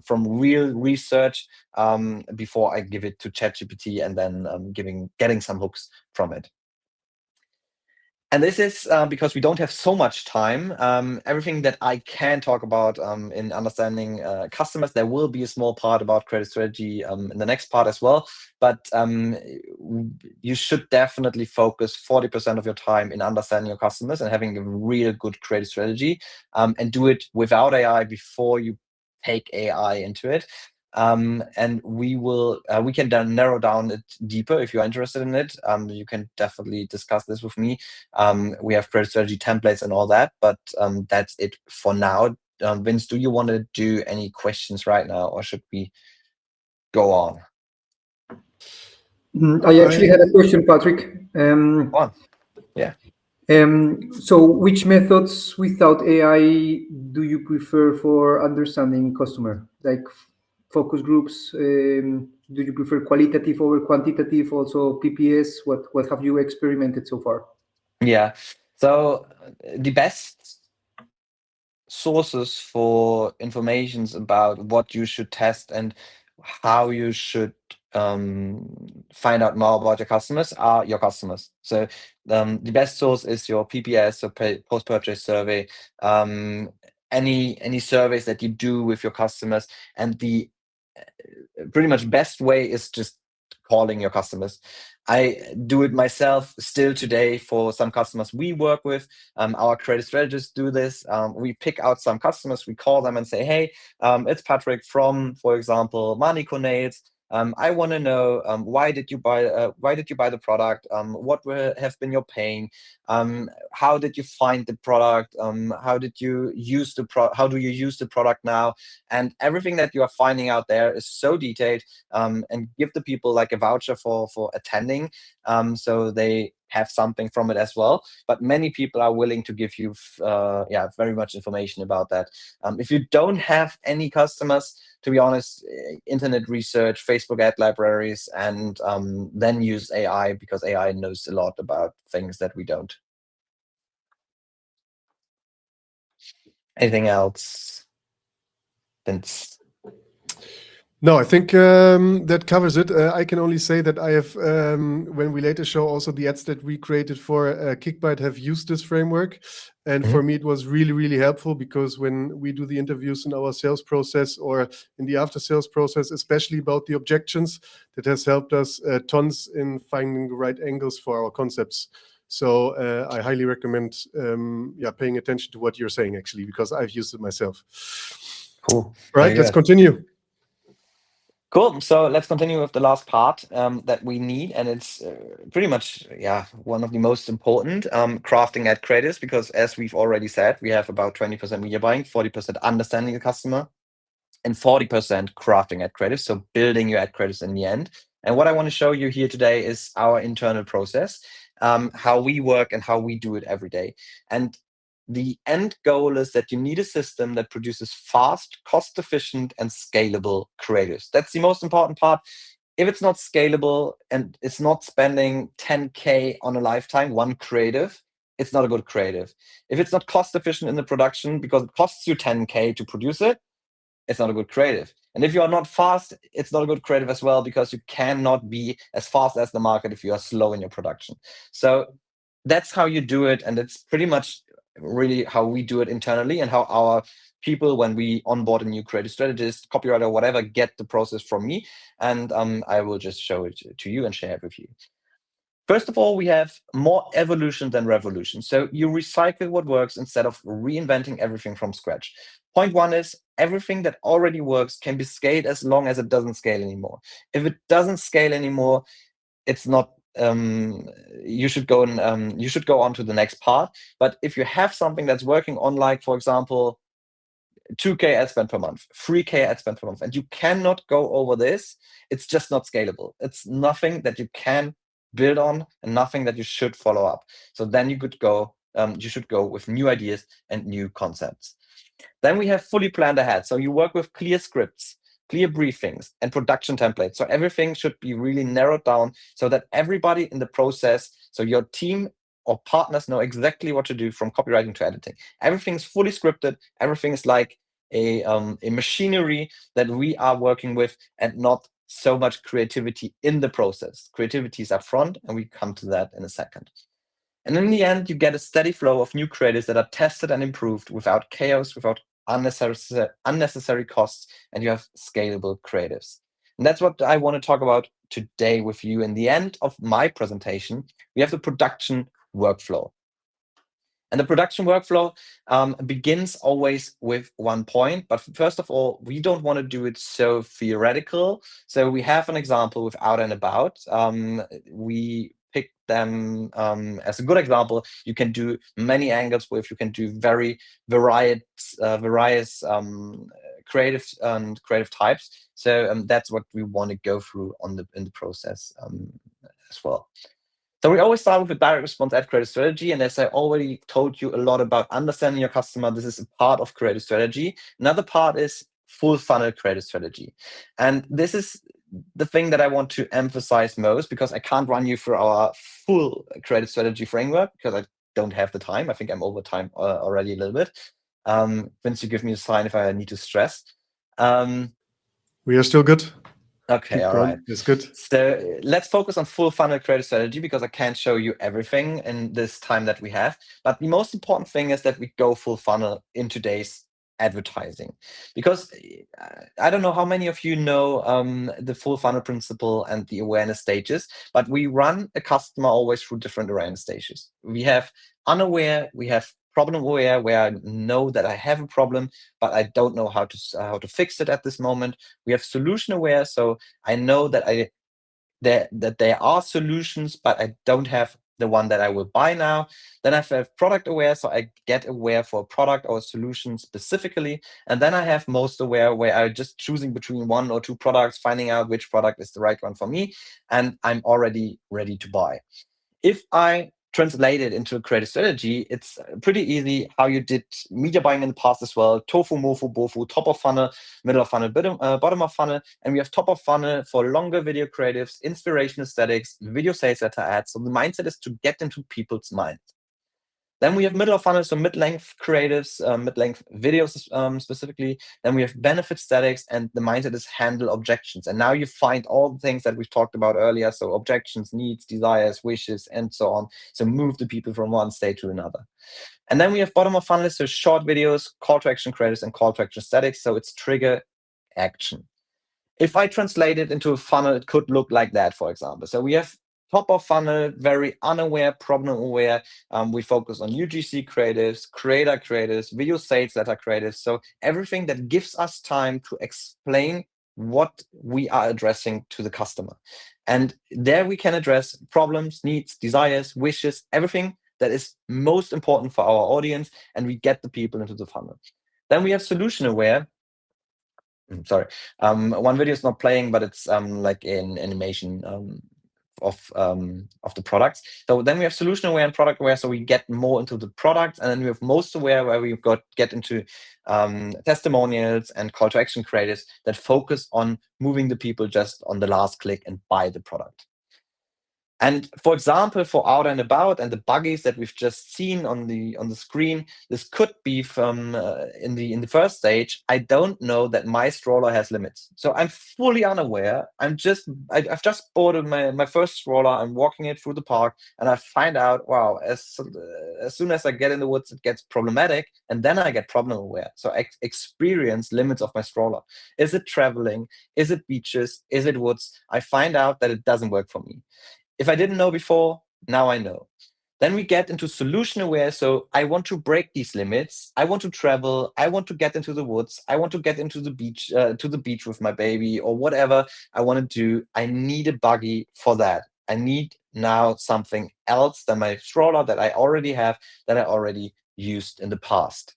from real research before I give it to ChatGPT, and then getting some hooks from it. And this is because we don't have so much time. Everything that I can talk about in understanding customers, there will be a small part about credit strategy in the next part as well. But you should definitely focus 40% of your time in understanding your customers and having a real good credit strategy, and do it without AI before you take AI into it. And we can then narrow down it deeper if you're interested in it. You can definitely discuss this with me. We have credit strategy templates and all that, but that's it for now. Vince, do you want to do any questions right now, or should we go on? I actually had a question, Patrick. Yeah. So which methods without AI do you prefer for understanding customer? Like focus groups, do you prefer qualitative over quantitative? Also PPS, what have you experimented so far? Yeah, so the best sources for informations about what you should test and how you should find out more about your customers are your customers. So the best source is your PPS, so post-purchase survey, any surveys that you do with your customers, and the pretty much best way is just calling your customers. I do it myself still today for some customers we work with. Our credit strategists do this. We pick out some customers, we call them and say, hey, it's Patrick from, for example, Manico Nails. I want to know why did you buy the product? What have been your pain? How did you find the product? How do you use the product now? And everything that you are finding out there is so detailed, and give the people like a voucher for attending, so they have something from it as well. But many people are willing to give you very much information about that. If you don't have any customers, to be honest, internet research, Facebook ad libraries, and then use AI, because AI knows a lot about things that we don't. Anything else, Vince? No, I think that covers it. I can only say that I have, when we later show also the ads that we created for Kickbite, have used this framework. And for me, it was really, really helpful, because when we do the interviews in our sales process or in the after sales process, especially about the objections, that has helped us tons in finding the right angles for our concepts. So I highly recommend paying attention to what you're saying, actually, because I've used it myself. Cool. Right, let's continue. Cool. So let's continue with the last part that we need, and it's pretty much one of the most important, crafting ad creatives, because as we've already said, we have about 20% media buying, 40% understanding the customer, and 40% crafting ad creatives, so building your ad creatives in the end. And what I want to show you here today is our internal process, how we work and how we do it every day. And the end goal is that you need a system that produces fast, cost-efficient, and scalable creatives. That's the most important part. If it's not scalable and it's not spending 10K on a lifetime, one creative, it's not a good creative. If it's not cost-efficient in the production because it costs you 10K to produce it, it's not a good creative. And if you are not fast, it's not a good creative as well, because you cannot be as fast as the market if you are slow in your production. So that's how you do it, and it's pretty much really how we do it internally, and how our people, when we onboard a new creative strategist, copywriter, whatever, get the process from me, and I will just show it to you and share it with you. First of all, we have more evolution than revolution. So you recycle what works instead of reinventing everything from scratch. Point one is everything that already works can be scaled as long as it doesn't scale anymore. If it doesn't scale anymore, it's not you should go on to the next part. But if you have something that's working on, like, for example, 2K ad spend per month, 3K ad spend per month, and you cannot go over this, it's just not scalable. It's nothing that you can build on and nothing that you should follow up. So then you should go with new ideas and new concepts. Then we have fully planned ahead. So you work with clear scripts, clear briefings, and production templates. So everything should be really narrowed down so that everybody in the process, so your team or partners, know exactly what to do from copywriting to editing. Everything's fully scripted. Everything is like a machinery that we are working with, and not so much creativity in the process. Creativity is up front, and we come to that in a second. And in the end, you get a steady flow of new creatives that are tested and improved without chaos, without unnecessary costs, and you have scalable creatives. And that's what I want to talk about today with you. In the end of my presentation, we have the production workflow. And the production workflow begins always with one point. But first of all, we don't want to do it so theoretical. So we have an example with out and about. We pick them as a good example. You can do many angles with. You can do very various creative types. So that's what we want to go through in the process as well. So we always start with a direct response ad creative strategy. And as I already told you a lot about understanding your customer, this is a part of creative strategy. Another part is full funnel creative strategy. And this is the thing that I want to emphasize most, because I can't run you through our full creative strategy framework because I don't have the time. I think I'm over time already a little bit. Vince, you give me a sign if I need to stress. We are still good. Okay, all right. It's good. So let's focus on full funnel creative strategy, because I can't show you everything in this time that we have. But the most important thing is that we go full funnel in today's advertising, because I don't know how many of you know the full funnel principle and the awareness stages, but we run a customer always through different awareness stages. We have unaware, we have problem aware, where I know that I have a problem, but I don't know how to fix it at this moment. We have solution aware, so I know that that there are solutions, but I don't have the one that I will buy now. Then I have product aware, so I get aware for a product or a solution specifically. And then I have most aware, where I'm just choosing between 1 or 2 products, finding out which product is the right one for me, and I'm already ready to buy. If I translate it into a creative strategy, it's pretty easy how you did media buying in the past as well. Tofu, mofu, bofu, top of funnel, middle of funnel, bottom of funnel. And we have top of funnel for longer video creatives, inspiration aesthetics, video sales letter ads. So the mindset is to get into people's minds. Then we have middle of funnel, so mid-length creatives, mid-length videos specifically. Then we have benefit statics, and the mindset is handle objections. And now you find all the things that we've talked about earlier. So objections, needs, desires, wishes, and so on. So move the people from one state to another. And then we have bottom of funnel, so short videos, call to action creatives, and call to action statics. So it's trigger action. If I translate it into a funnel, it could look like that, for example. So we have top of funnel, very unaware, problem aware. We focus on UGC creatives, creator creatives, video sales letter creatives. So everything that gives us time to explain what we are addressing to the customer. And there we can address problems, needs, desires, wishes, everything that is most important for our audience, and we get the people into the funnel. Then we have solution aware. Sorry, one video is not playing, but it's like an animation of the products. So then we have solution aware and product aware, so we get more into the products, and then we have most aware, where we get into testimonials and call to action creators that focus on moving the people just on the last click and buy the product. And for example, for out and about and the buggies that we've just seen on the screen, this could be from in the first stage. I don't know that my stroller has limits, so I'm fully unaware. I've just bought my first stroller. I'm walking it through the park, and I find out, wow, as soon as I get in the woods, it gets problematic, and then I get problem aware. So I experience limits of my stroller. Is it traveling? Is it beaches? Is it woods? I find out that it doesn't work for me. If I didn't know before, now I know. Then we get into solution aware. So I want to break these limits. I want to travel. I want to get into the woods. I want to get into the beach with my baby, or whatever I want to do. I need a buggy for that. I need now something else than my stroller that I already have, that I already used in the past.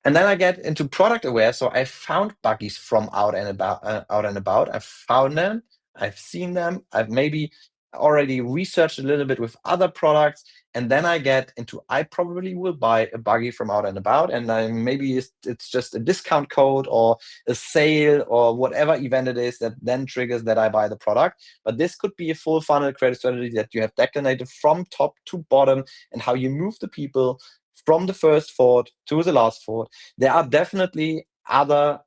And then I get into product aware. So I found buggies from out and about. I've found them. I've seen them. I've maybe already researched a little bit with other products, and then I get into, I probably will buy a buggy from out and about, and maybe it's just a discount code or a sale or whatever event it is that then triggers that I buy the product. But this could be a full funnel creative strategy that you have declinated from top to bottom, and how you move the people from the first thought to the last thought. There are definitely other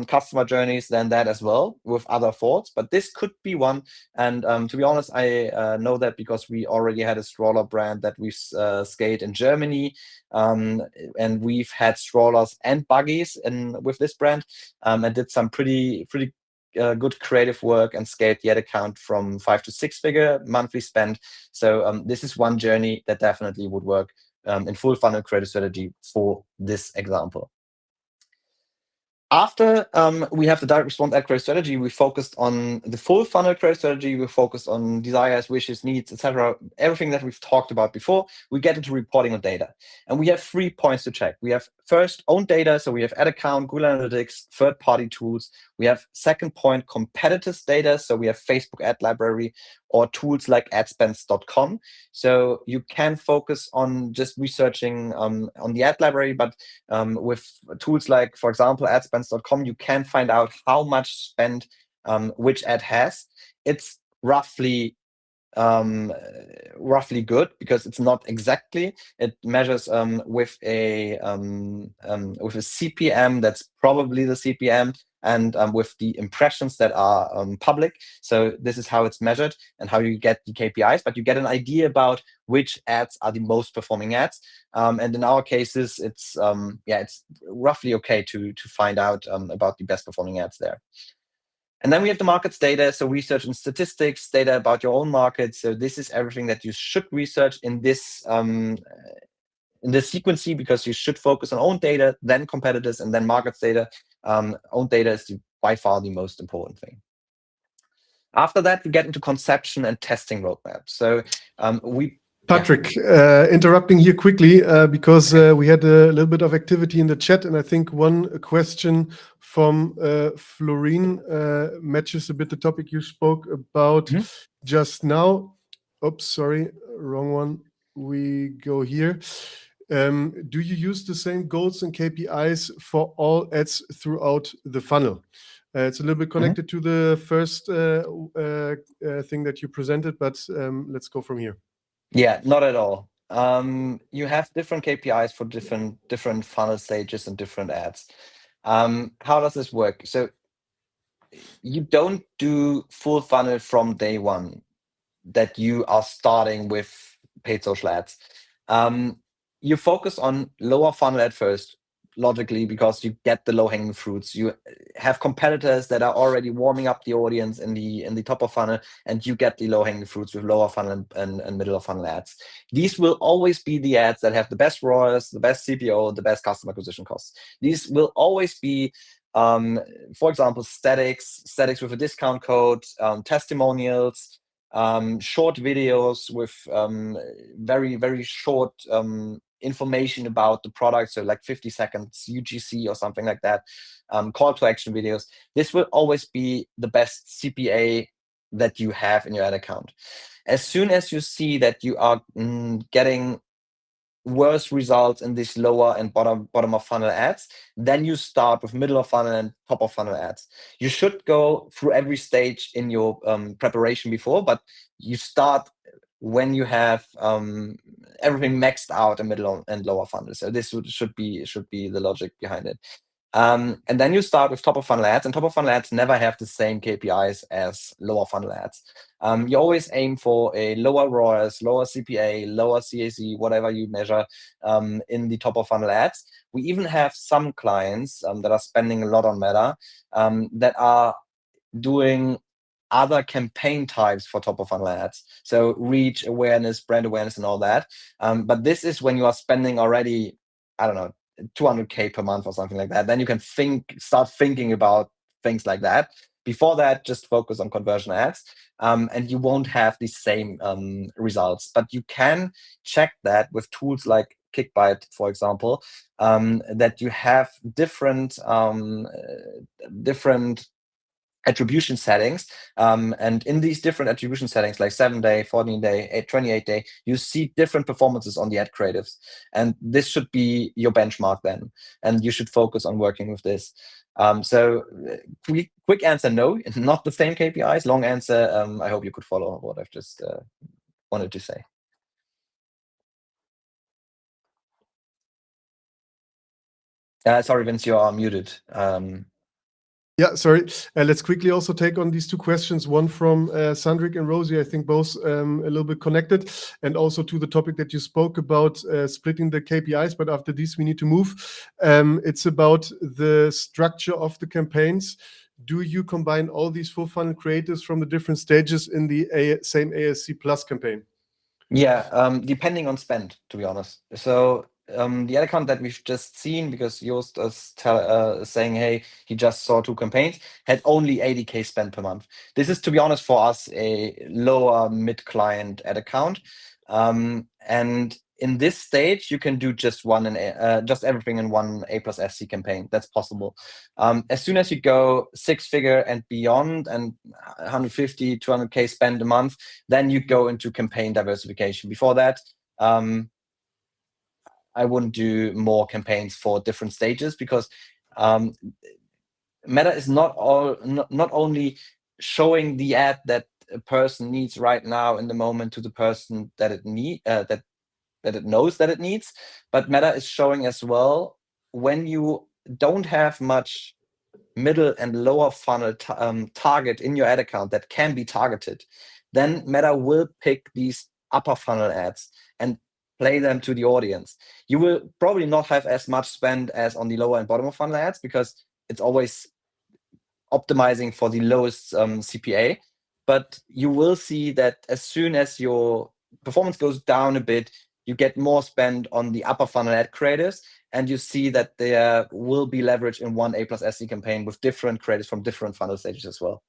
customer journeys than that as well, with other thoughts, but this could be one. And to be honest, I know that because we already had a stroller brand that we've scaled in Germany, and we've had strollers and buggies with this brand, and did some pretty good creative work and scaled the ad account from 5 to 6 figure monthly spend. So this is one journey that definitely would work in full funnel creative strategy for this example. After we have the direct response ad creative strategy, we focused on the full funnel creative strategy. We focused on desires, wishes, needs, etc. Everything that we've talked about before. We get into reporting on data, and we have 3 points to check. We have first own data, so we have ad account, Google Analytics, third-party tools. We have second point competitors data, so we have Facebook ad library or tools like adspends.com. So you can focus on just researching on the ad library, but with tools like, for example, adspends.com, you can find out how much spend which ad has. It's roughly good, because it's not exactly. It measures with a CPM that's probably the CPM, and with the impressions that are public. So this is how it's measured and how you get the KPIs, but you get an idea about which ads are the most performing ads. And in our cases, it's roughly okay to find out about the best performing ads there. And then we have the markets data, so research and statistics, data about your own market. So this is everything that you should research in this in the sequencing, because you should focus on own data, then competitors, and then markets data. Own data is by far the most important thing. After that, we get into conception and testing roadmap. So Patrick, interrupting here quickly because we had a little bit of activity in the chat, and I think one question from Florine matches a bit the topic you spoke about just now. Oops, sorry, wrong one. We go here. Do you use the same goals and KPIs for all ads throughout the funnel? It's a little bit connected to the first thing that you presented, but let's go from here. Yeah, not at all. You have different KPIs for different funnel stages and different ads. How does this work? So you don't do full funnel from day one that you are starting with paid social ads. You focus on lower funnel at first, logically, because you get the low-hanging fruits. You have competitors that are already warming up the audience in the top of funnel, and you get the low-hanging fruits with lower funnel and middle of funnel ads. These will always be the ads that have the best ROAS, the best CPO, the best customer acquisition costs. These will always be, for example, statics with a discount code, testimonials, short videos with very, very short information about the product, so like 50 seconds UGC or something like that, call to action videos. This will always be the best CPA that you have in your ad account. As soon as you see that you are getting worse results in these lower and bottom of funnel ads, then you start with middle of funnel and top of funnel ads. You should go through every stage in your preparation before, but you start when you have everything maxed out in middle and lower funnel. So this should be the logic behind it. And then you start with top of funnel ads, and top of funnel ads never have the same KPIs as lower funnel ads. You always aim for a lower ROAS, lower CPA, lower CAC, whatever you measure in the top of funnel ads. We even have some clients that are spending a lot on Meta that are doing other campaign types for top of funnel ads. So reach, awareness, brand awareness, and all that. But this is when you are spending already, I don't know, 200K per month or something like that. Then you can start thinking about things like that. Before that, just focus on conversion ads, and you won't have the same results. But you can check that with tools like Kickbite, for example, that you have different attribution settings, and in these different attribution settings, like 7-day, 14-day, 28-day, you see different performances on the ad creatives, and this should be your benchmark then, and you should focus on working with this. So quick answer, no, not the same KPIs. Long answer, I hope you could follow what I've just wanted to say. Sorry, Vince, you are muted. Yeah, sorry. Let's quickly also take on these two questions. One from Sandrik and Rosie, I think both a little bit connected, and also to the topic that you spoke about, splitting the KPIs. But after this, we need to move. It's about the structure of the campaigns. Do you combine all these full funnel creatives from the different stages in the same ASC Plus campaign? Yeah, depending on spend, to be honest. So the ad account that we've just seen, because Joost was saying, hey, he just saw 2 campaigns, had only 80K spent per month. This is, to be honest, for us, a lower mid-client ad account. And in this stage, you can do just just everything in one A+SC campaign. That's possible. As soon as you go 6-figure and beyond, and 150, 200K spend a month, then you go into campaign diversification. Before that, I wouldn't do more campaigns for different stages, because Meta is not only showing the ad that a person needs right now in the moment to the person that it that it knows that it needs, but Meta is showing as well when you don't have much middle and lower funnel target in your ad account that can be targeted, then Meta will pick these upper funnel ads and play them to the audience. You will probably not have as much spend as on the lower and bottom of funnel ads, because it's always optimizing for the lowest CPA. But you will see that as soon as your performance goes down a bit, you get more spend on the upper funnel ad creatives, and you see that there will be leverage in one A+SC campaign with different creatives from different funnel stages as well.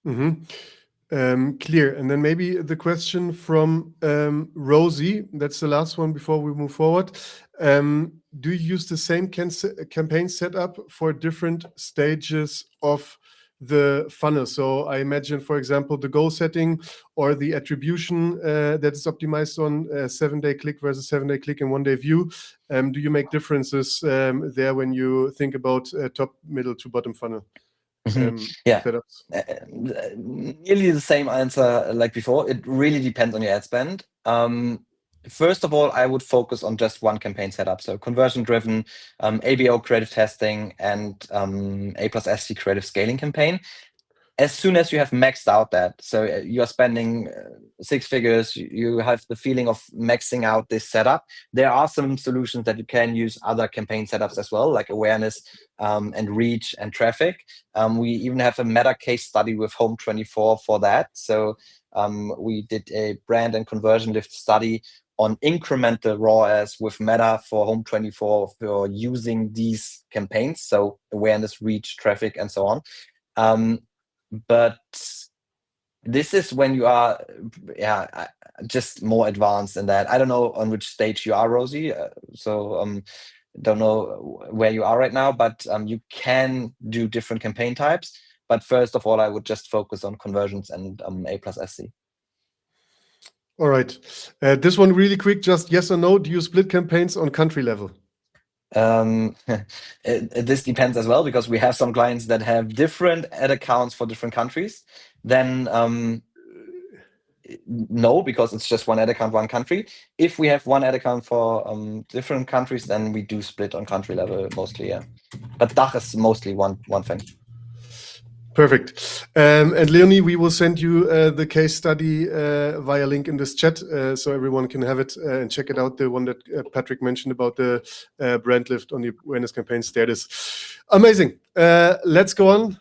Clear. And then maybe the question from Rosie, that's the last one before we move forward. Do you use the same campaign setup for different stages of the funnel? So I imagine, for example, the goal setting or the attribution that is optimized on a 7-day click versus 7-day click and 1-day view. Do you make differences there when you think about top, middle to bottom funnel? Setups? Nearly the same answer like before. It really depends on your ad spend. First of all, I would focus on just one campaign setup. So conversion driven, ABO creative testing, and A+SC creative scaling campaign. As soon as you have maxed out that, so you're spending 6 figures, you have the feeling of maxing out this setup. There are some solutions that you can use other campaign setups as well, like awareness and reach and traffic. We even have a meta case study with Home24 for that. So we did a brand and conversion lift study on incremental ROAS with Meta for Home24 for using these campaigns. So awareness, reach, traffic, and so on. But this is when you are just more advanced in that. I don't know on which stage you are, Rosie. Don't know where you are right now, but you can do different campaign types. But first of all, I would just focus on conversions and A+SC. All right. This one really quick, just yes or no. Do you split campaigns on country level? This depends as well, because we have some clients that have different ad accounts for different countries. Then no, because it's just one ad account, one country. If we have one ad account for different countries, then we do split on country level mostly, yeah. But DACH is mostly one thing. Perfect. And Leonie, we will send you the case study via link in this chat, so everyone can have it and check it out. The one that Patrick mentioned about the brand lift on the awareness campaign status. Amazing. Let's go on.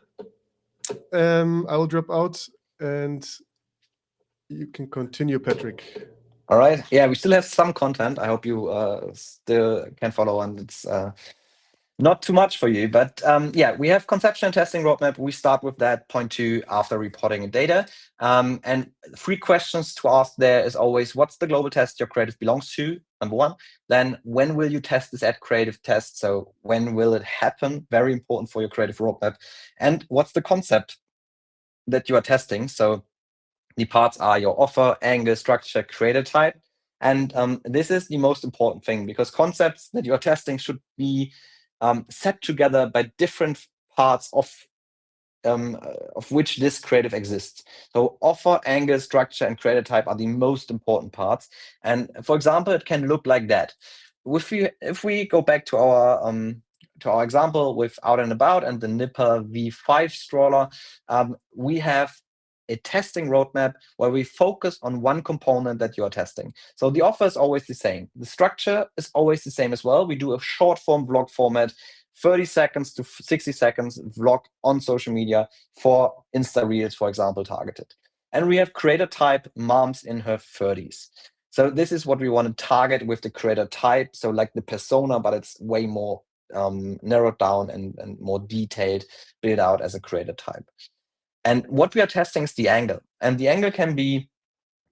I will drop out and you can continue, Patrick. All right. Yeah, we still have some content. I hope you still can follow, and it's not too much for you, but yeah, we have conception and testing roadmap. We start with that point 2 after reporting data. And 3 questions to ask there is always, what's the global test your creative belongs to? Number 1. Then when will you test this ad creative test? So when will it happen? Very important for your creative roadmap. And what's the concept that you are testing? So the parts are your offer, angle, structure, creator type. And this is the most important thing, because concepts that you are testing should be set together by different parts of which this creative exists. So offer, angle, structure, and creator type are the most important parts. And for example, it can look like that. If we go back to our example with Out and About and the Nipper V5 stroller, we have a testing roadmap where we focus on one component that you are testing. So the offer is always the same. The structure is always the same as well. We do a short form vlog format, 30 seconds to 60 seconds vlog on social media for Insta Reels, for example, targeted. And we have creator type moms in her 30s. So this is what we want to target with the creator type. So like the persona, but it's way more narrowed down and more detailed, built out as a creator type. And what we are testing is the angle. And the angle can be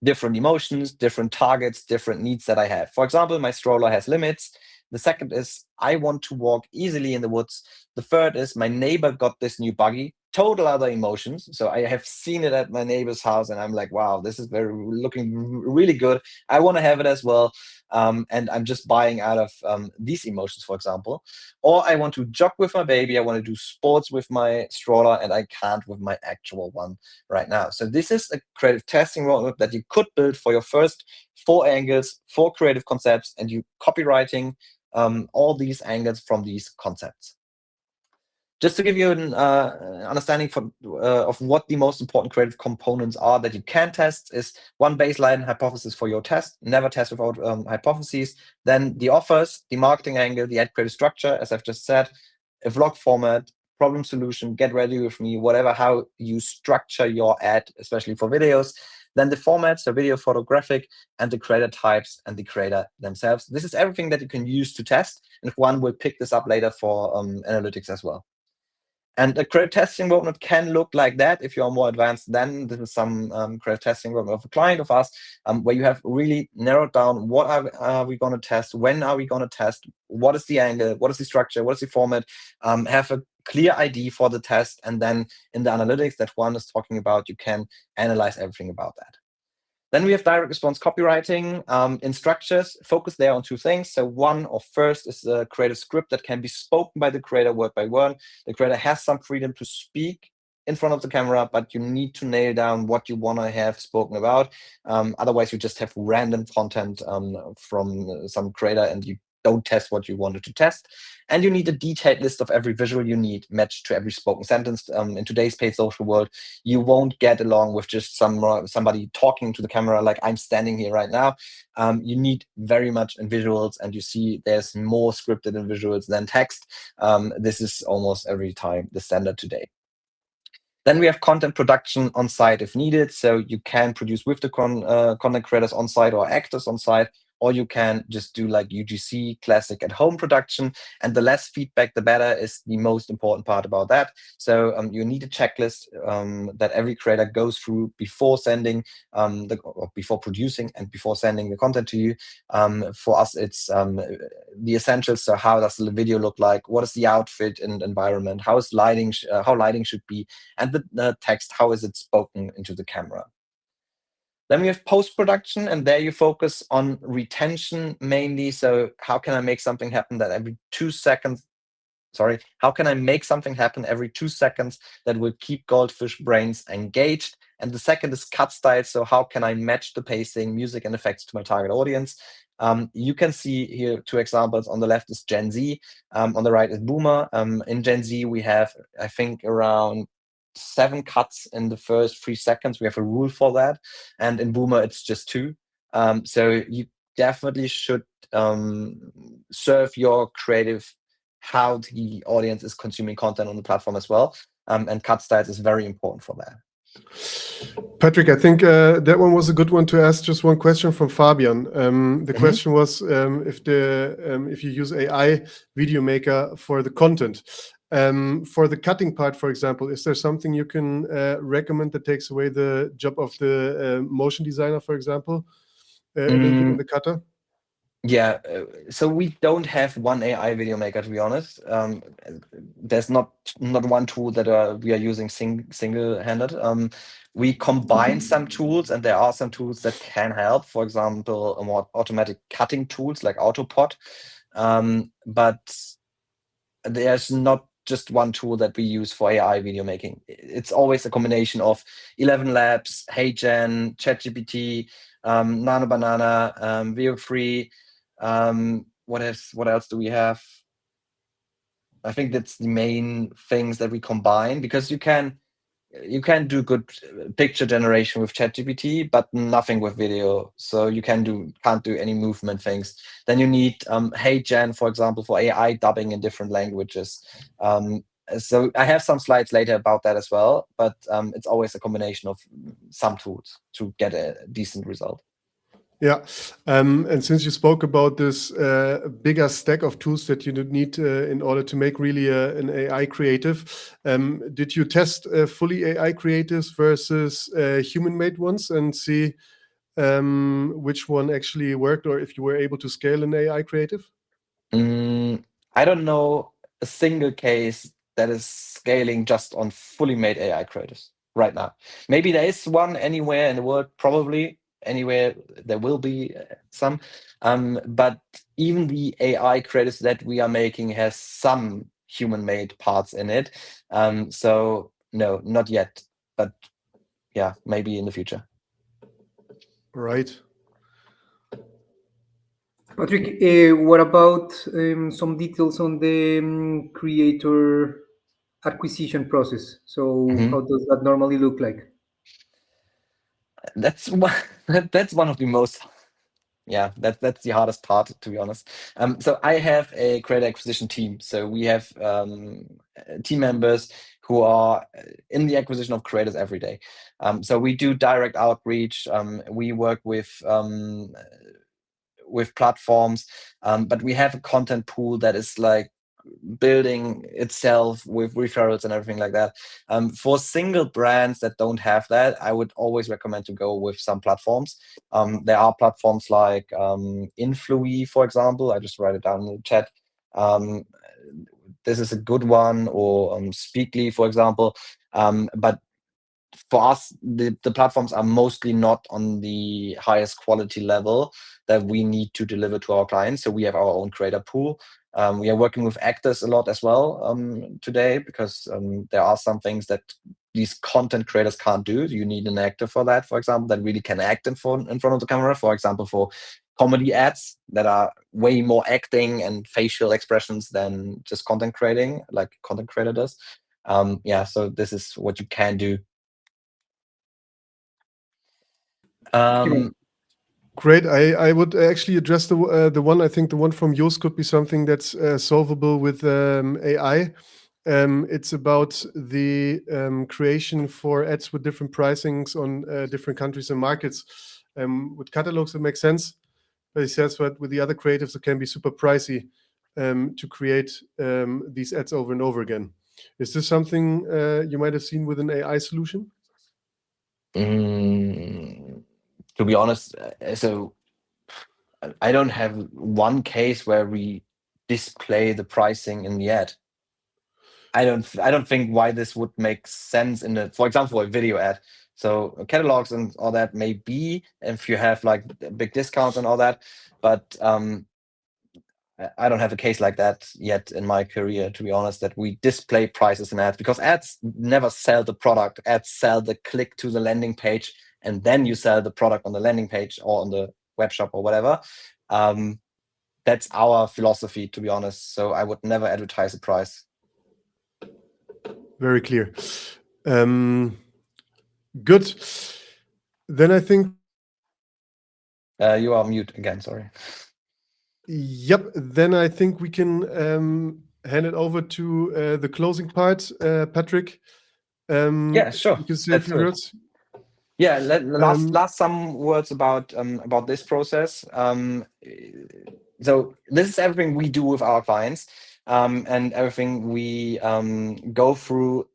different emotions, different targets, different needs that I have. For example, my stroller has limits. The second is I want to walk easily in the woods. The third is my neighbor got this new buggy. Total other emotions. So I have seen it at my neighbor's house and I'm like, wow, this is looking really good. I want to have it as well. And I'm just buying out of these emotions, for example. Or I want to jog with my baby. I want to do sports with my stroller and I can't with my actual one right now. So this is a creative testing roadmap that you could build for your first 4 angles, 4 creative concepts, and you copywriting all these angles from these concepts. Just to give you an understanding of what the most important creative components are that you can test is 1 baseline hypothesis for your test. Never test without hypotheses. Then the offers, the marketing angle, the ad creative structure, as I've just said, a vlog format, problem solution, get ready with me, whatever, how you structure your ad, especially for videos. Then the formats, so video, photographic, and the creator types and the creator themselves. This is everything that you can use to test, and Juan will pick this up later for analytics as well. And a creative testing roadmap can look like that. If you are more advanced, then this is some creative testing roadmap of a client of us, where you have really narrowed down what are we going to test, when are we going to test, what is the angle, what is the structure, what is the format, have a clear ID for the test, and then in the analytics that Juan is talking about, you can analyze everything about that. Then we have direct response copywriting. In structures, focus there on two things. So one, or first, is a creative script that can be spoken by the creator word by word. The creator has some freedom to speak in front of the camera, but you need to nail down what you want to have spoken about. Otherwise, you just have random content from some creator, and you don't test what you wanted to test. And you need a detailed list of every visual you need matched to every spoken sentence. In today's paid social world, you won't get along with just somebody talking to the camera like I'm standing here right now. You need very much in visuals, and you see there's more scripted in visuals than text. This is almost every time the standard today. Then we have content production on site if needed. So you can produce with the content creators on site or actors on site, or you can just do like UGC, classic at home production. And the less feedback, the better is the most important part about that. So you need a checklist that every creator goes through before sending, or before producing and before sending the content to you. For us, it's the essentials. So how does the video look like? What is the outfit and environment? How is lighting? How lighting should be? And the text, how is it spoken into the camera? Then we have post-production, and there you focus on retention mainly. So how can I make something happen that every 2 seconds, how can I make something happen every 2 seconds that will keep goldfish brains engaged? And the second is cut style. So how can I match the pacing, music, and effects to my target audience? You can see here 2 examples. On the left is Gen Z, on the right is Boomer. In Gen Z, we have, I think, around 7 cuts in the first 3 seconds. We have a rule for that. And in Boomer, it's just 2. So you definitely should serve your creative how the audience is consuming content on the platform as well. And cut styles is very important for that. Patrick, I think that one was a good one to ask. Just one question from Fabian. The question was if you use AI video maker for the content. For the cutting part, for example, is there something you can recommend that takes away the job of the motion designer, for example, a little bit in the cutter? Yeah, so we don't have one AI video maker, to be honest. There's not one tool that we are using single-handed. We combine some tools, and there are some tools that can help. For example, a more automatic cutting tools like Autopod. But there's not just one tool that we use for AI video making. It's always a combination of 11 Labs, HeyGen, ChatGPT, Nano Banana, VO3. What else do we have? I think that's the main things that we combine, because you can do good picture generation with ChatGPT, but nothing with video. So you can't do any movement things. Then you need HeyGen, for example, for AI dubbing in different languages. So I have some slides later about that as well, but it's always a combination of some tools to get a decent result. Yeah, and since you spoke about this bigger stack of tools that you need in order to make really an AI creative, did you test fully AI creatives versus human-made ones and see which one actually worked, or if you were able to scale an AI creative? I don't know a single case that is scaling just on fully made AI creatives right now. Maybe there is one anywhere in the world, probably. Anywhere there will be some, but even the AI creatives that we are making has some human-made parts in it. So no, not yet, but yeah, maybe in the future. Right. Patrick, what about some details on the creator acquisition process? So how does that normally look like? That's one of the most, that's the hardest part, to be honest. So I have a creator acquisition team. So we have team members who are in the acquisition of creators every day. So we do direct outreach. We work with platforms, but we have a content pool that is like building itself with referrals and everything like that. For single brands that don't have that, I would always recommend to go with some platforms. There are platforms like Influy, for example. I just write it down in the chat. This is a good one, or Speakly, for example. But for us, the platforms are mostly not on the highest quality level that we need to deliver to our clients. So we have our own creator pool. We are working with actors a lot as well today, because there are some things that these content creators can't do. You need an actor for that, for example, that really can act in front of the camera. For example, for comedy ads that are way more acting and facial expressions than just content creating, like content creator does. So this is what you can do. Great. I would actually address the one. I think the one from Jos could be something that's solvable with AI. It's about the creation for ads with different pricings on different countries and markets. With catalogs, it makes sense. But he says that with the other creatives, it can be super pricey to create these ads over and over again. Is this something you might have seen with an AI solution? To be honest, so I don't have one case where we display the pricing in the ad. I don't think why this would make sense in for example, a video ad. So catalogs and all that may be if you have like big discounts and all that, but I don't have a case like that yet in my career, to be honest, that we display prices in ads, because ads never sell the product. Ads sell the click to the landing page, and then you sell the product on the landing page or on the web shop or whatever. That's our philosophy, to be honest. So I would never advertise a price. Very clear. Good. Then I think you are mute again, sorry. Yep. Then I think we can hand it over to the closing part, Patrick. Yeah, sure. You can say a few words. Yeah, last some words about this process. So this is everything we do with our clients, and everything we go through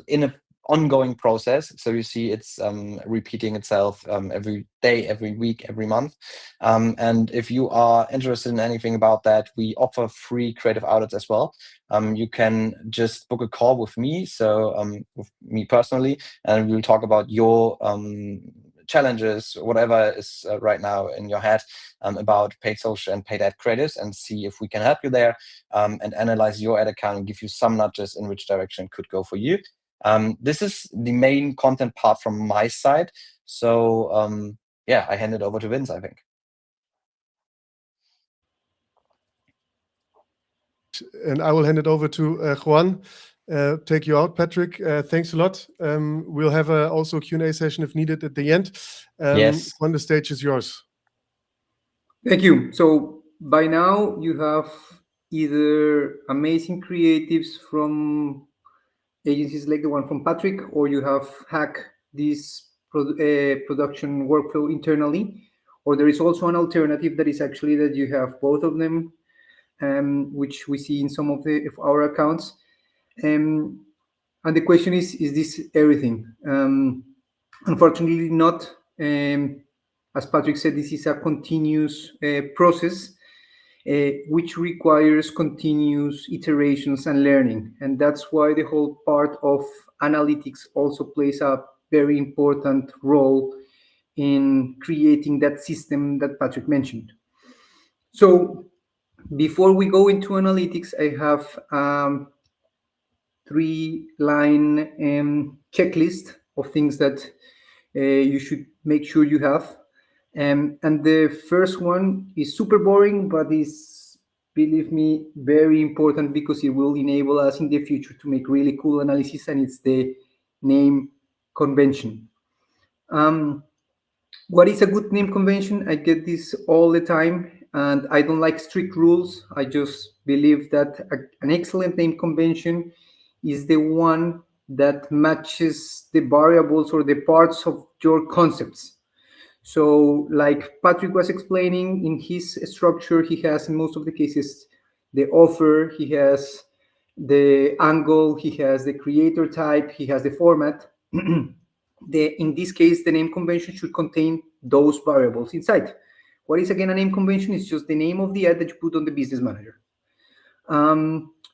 in an ongoing process. So you see it's repeating itself every day, every week, every month. And if you are interested in anything about that, we offer free creative audits as well. You can just book a call with me, so with me personally, and we'll talk about your challenges, whatever is right now in your head about paid social and paid ad creatives, and see if we can help you there, and analyze your ad account and give you some nudges in which direction it could go for you. This is the main content part from my side. So I hand it over to Vince, I think. And I will hand it over to Juan. Take you out, Patrick. Thanks a lot. We'll have also a Q&A session if needed at the end. Yes. Juan, the stage is yours. Thank you. So by now you have either amazing creatives from agencies like the one from Patrick, or you have hacked this production workflow internally, or there is also an alternative that is actually that you have both of them, which we see in some of our accounts. And the question is this everything? Unfortunately not. As Patrick said, this is a continuous process, which requires continuous iterations and learning. And that's why the whole part of analytics also plays a very important role in creating that system that Patrick mentioned. So before we go into analytics, I have 3-line checklist of things that you should make sure you have. And the first one is super boring, but is, believe me, very important, because it will enable us in the future to make really cool analysis, and it's the name convention. What is a good name convention? I get this all the time, and I don't like strict rules. I just believe that an excellent name convention is the one that matches the variables or the parts of your concepts. So like Patrick was explaining, in his structure, he has in most of the cases the offer, he has the angle, he has the creator type, he has the format. In this case, the name convention should contain those variables inside. What is again a name convention? It's just the name of the ad that you put on the business manager.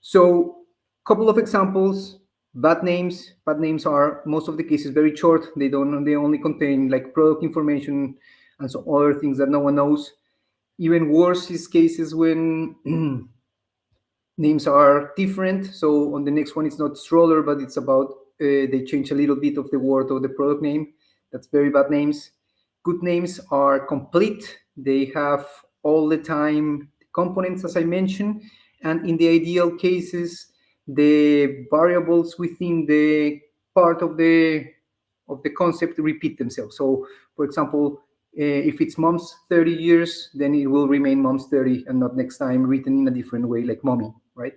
So couple of examples. Bad names are most of the cases very short. They only contain like product information and some other things that no one knows. Even worse is cases when names are different. So on the next one, it's not stroller, but it's about they change a little bit of the word of the product name. That's very bad names. Good names are complete. They have all the time components, as I mentioned, and in the ideal cases, the variables within the part of the concept repeat themselves. So, for example, if it's mom's 30 years, then it will remain mom's 30 and not next time written in a different way, like mommy, right?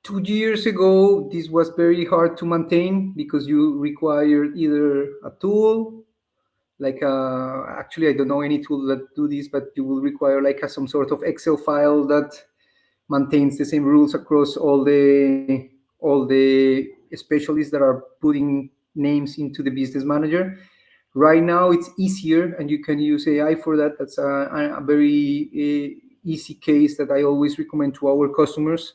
2 years ago, this was very hard to maintain because you required either a tool, like actually I don't know any tool that do this, but you will require like some sort of Excel file that maintains the same rules across all the specialists that are putting names into the business manager. Right now it's easier and you can use AI for that. That's a very easy case that I always recommend to our customers,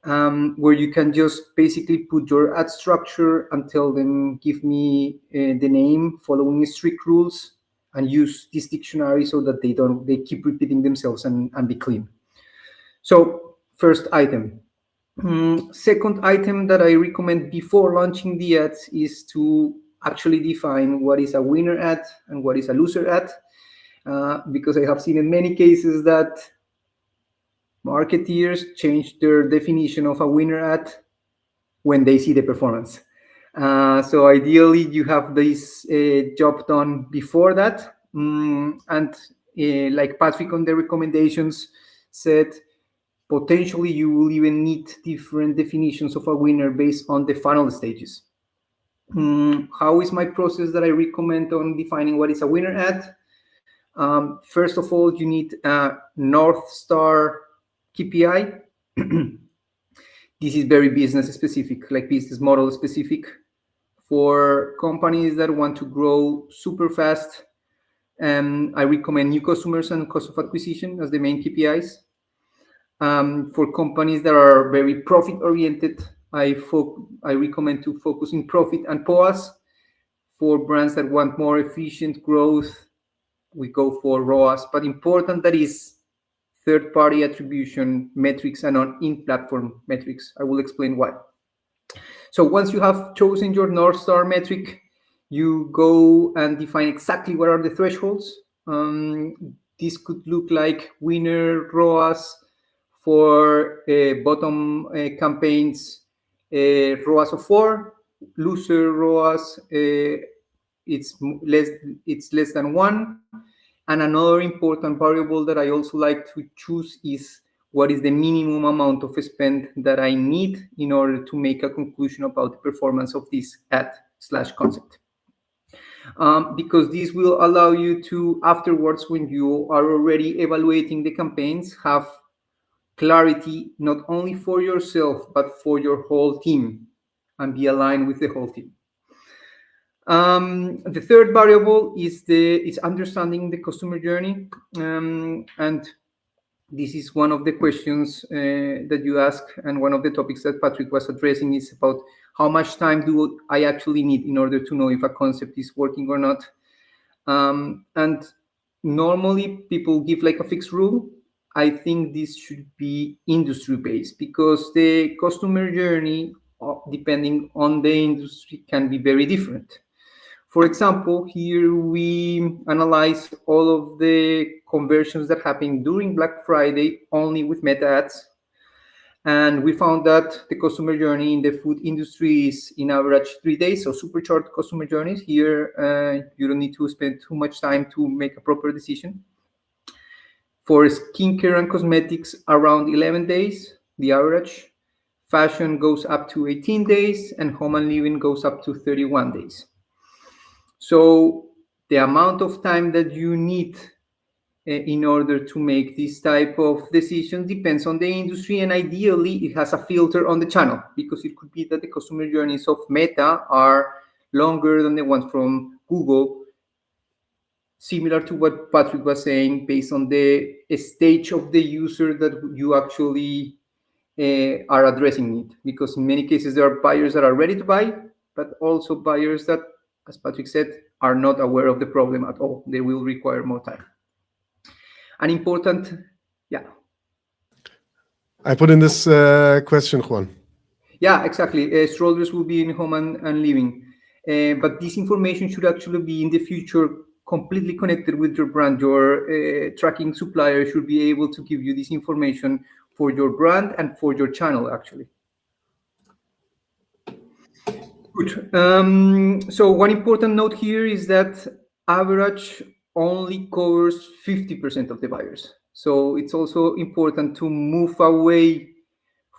where you can just basically put your ad structure and tell them, give me the name following strict rules, and use this dictionary so that they keep repeating themselves and be clean. So first item. Second item that I recommend before launching the ads is to actually define what is a winner ad and what is a loser ad, because I have seen in many cases that marketeers change their definition of a winner ad when they see the performance. So ideally, you have this job done before that. And like Patrick on the recommendations said, potentially you will even need different definitions of a winner based on the funnel stages. How is my process that I recommend on defining what is a winner ad? First of all, you need a North Star KPI. This is very business specific, like business model specific. For companies that want to grow super fast, I recommend new customers and cost of acquisition as the main KPIs. For companies that are very profit oriented, I recommend to focus in profit and POAS. For brands that want more efficient growth, we go for ROAS. But important that is third-party attribution metrics and on in-platform metrics. I will explain why. So once you have chosen your North Star metric, you go and define exactly what are the thresholds. This could look like winner ROAS for bottom campaigns, ROAS of 4, loser ROAS, it's less than 1. And another important variable that I also like to choose is what is the minimum amount of spend that I need in order to make a conclusion about the performance of this ad/concept. Because this will allow you to, afterwards, when you are already evaluating the campaigns, have clarity not only for yourself, but for your whole team, and be aligned with the whole team. The third variable is understanding the customer journey, and this is one of the questions that you ask, and one of the topics that Patrick was addressing is about how much time do I actually need in order to know if a concept is working or not. And normally people give like a fixed rule. I think this should be industry-based, because the customer journey, depending on the industry, can be very different. For example, here we analyze all of the conversions that happen during Black Friday only with meta ads. And we found that the customer journey in the food industry is in average 3 days, so super short customer journeys. Here, you don't need to spend too much time to make a proper decision. For skincare and cosmetics, around 11 days, the average. fashion goes up to 18 days, and home and living goes up to 31 days. So the amount of time that you need in order to make this type of decision depends on the industry, and ideally it has a filter on the channel, because it could be that the customer journeys of Meta are longer than the ones from Google, similar to what Patrick was saying, based on the stage of the user that you actually are addressing it. Because in many cases there are buyers that are ready to buy, but also buyers that, as Patrick said, are not aware of the problem at all. They will require more time. An important, yeah. I put in this question, Juan. Yeah, exactly. Strollers will be in home and living. But this information should actually be in the future completely connected with your brand. Your tracking supplier should be able to give you this information for your brand and for your channel, actually. Good. So one important note here is that average only covers 50% of the buyers. So it's also important to move away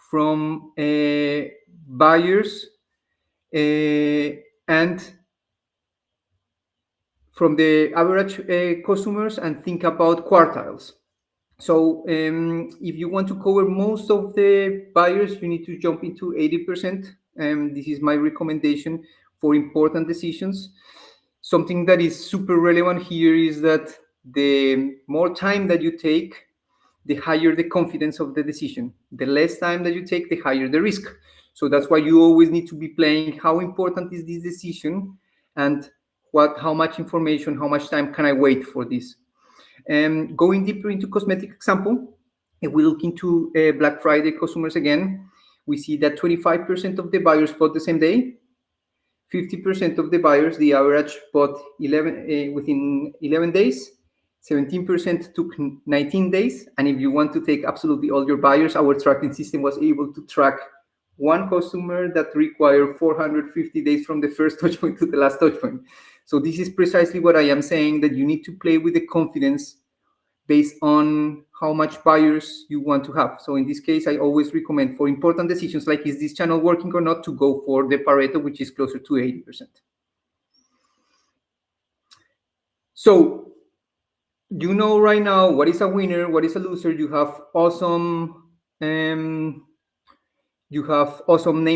from buyers and from the average customers, and think about quartiles. So if you want to cover most of the buyers, you need to jump into 80%. This is my recommendation for important decisions. Something that is super relevant here is that the more time that you take, the higher the confidence of the decision. The less time that you take, the higher the risk. So that's why you always need to be playing how important is this decision, and how much information, how much time can I wait for this. Going deeper into cosmetic example, if we look into Black Friday customers again, we see that 25% of the buyers bought the same day. 50% of the buyers, the average, bought within 11 days. 17% took 19 days. And if you want to take absolutely all your buyers, our tracking system was able to track one customer that required 450 days from the first touch point to the last touch point. So this is precisely what I am saying, that you need to play with the confidence based on how much buyers you want to have. So in this case, I always recommend, for important decisions like is this channel working or not, to go for the Pareto, which is closer to 80%. So you know right now what is a winner, what is a loser. You have awesome name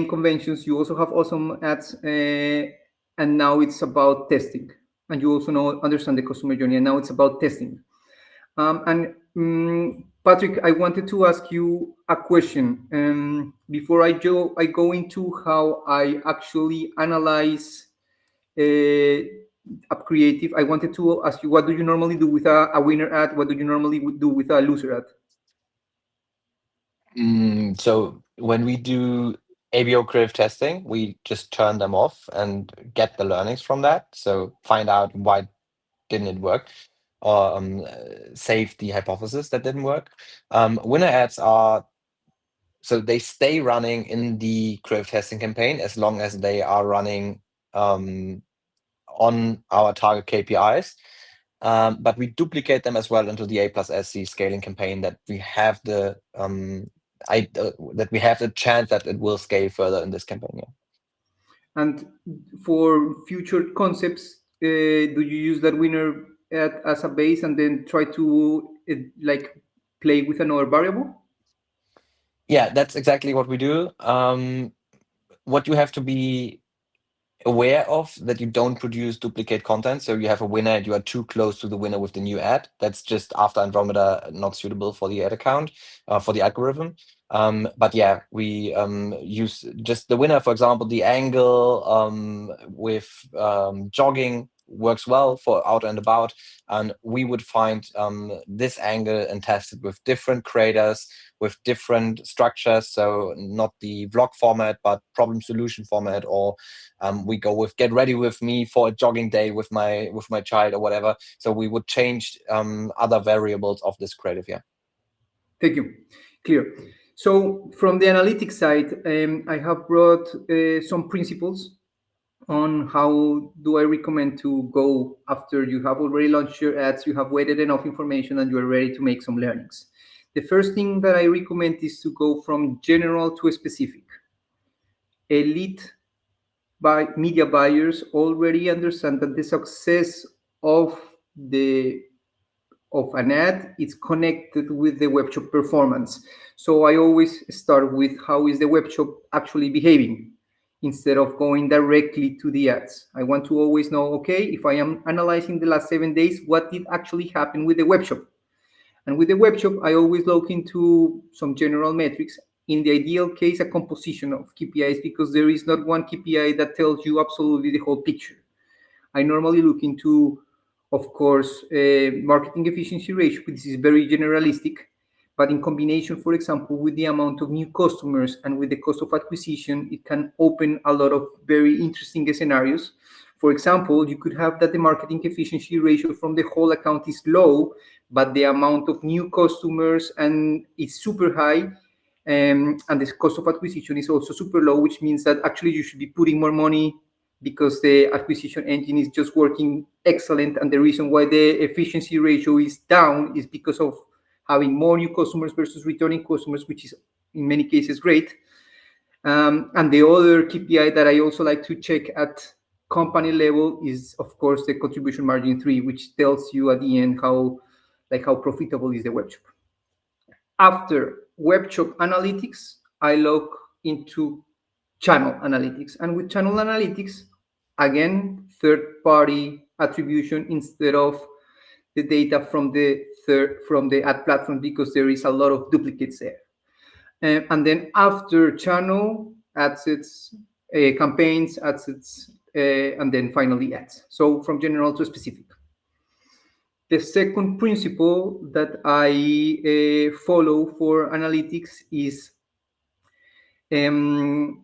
conventions. You also have awesome ads, and now it's about testing. And you also understand the customer journey, and now it's about testing. Patrick, I wanted to ask you a question before I go into how I actually analyze a creative. I wanted to ask you, what do you normally do with a winner ad? What do you normally do with a loser ad? So when we do ABO creative testing, we just turn them off and get the learnings from that. So find out why didn't it work, or save the hypothesis that didn't work. Winner ads so they stay running in the creative testing campaign as long as they are running on our target KPIs. But we duplicate them as well into the A+SC scaling campaign, that we have the chance that it will scale further in this campaign. Yeah. And for future concepts, do you use that winner ad as a base and then try to play with another variable? Yeah, that's exactly what we do. What you have to be aware of, that you don't produce duplicate content. So you have a winner and you are too close to the winner with the new ad. That's just after Andromeda, not suitable for the ad account, for the algorithm. But yeah, we use just the winner. For example, the angle with jogging works well for out and about, and we would find this angle and test it with different creators with different structures. So not the vlog format, but problem solution format, or we go with get ready with me for a jogging day with my child or whatever. So we would change other variables of this creative. Yeah. Thank you. Clear. So from the analytics side, I have brought some principles on how do I recommend to go after you have already launched your ads, you have waited enough information, and you are ready to make some learnings. The first thing that I recommend is to go from general to specific. elite media buyers already understand that the success of an ad is connected with the webshop performance. So I always start with how is the webshop actually behaving instead of going directly to the ads. I want to always know, okay, if I am analyzing the last 7 days, what did actually happen with the webshop? And with the webshop, I always look into some general metrics. In the ideal case, a composition of KPIs, because there is not one KPI that tells you absolutely the whole picture. I normally look into, of course, marketing efficiency ratio. This is very generalistic, but in combination, for example, with the amount of new customers and with the cost of acquisition, it can open a lot of very interesting scenarios. For example, you could have that the marketing efficiency ratio from the whole account is low, but the amount of new customers and is super high, and the cost of acquisition is also super low, which means that actually you should be putting more money because the acquisition engine is just working excellent. And the reason why the efficiency ratio is down is because of having more new customers versus returning customers, which is in many cases great. And the other KPI that I also like to check at company level is, of course, the contribution margin 3, which tells you at the end how profitable is the webshop. After webshop analytics, I look into channel analytics. And with channel analytics, again, third-party attribution instead of the data from the ad platform, because there is a lot of duplicates there. And then after channel, assets, campaigns, assets, and then finally ads. So from general to specific. The second principle that I follow for analytics is to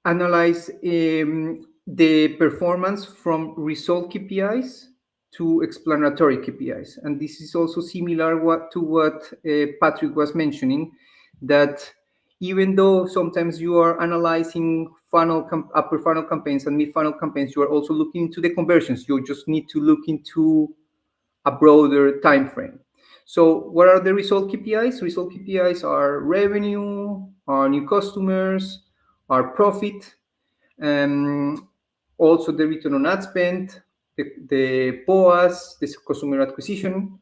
analyze the performance from result KPIs to explanatory KPIs. And this is also similar to what Patrick was mentioning, that even though sometimes you are analyzing upper funnel campaigns and mid funnel campaigns, you are also looking into the conversions. You just need to look into a broader time frame. So what are the result KPIs? Result KPIs are revenue, are new customers, are profit, also the return on ad spend, the POAS, the customer acquisition.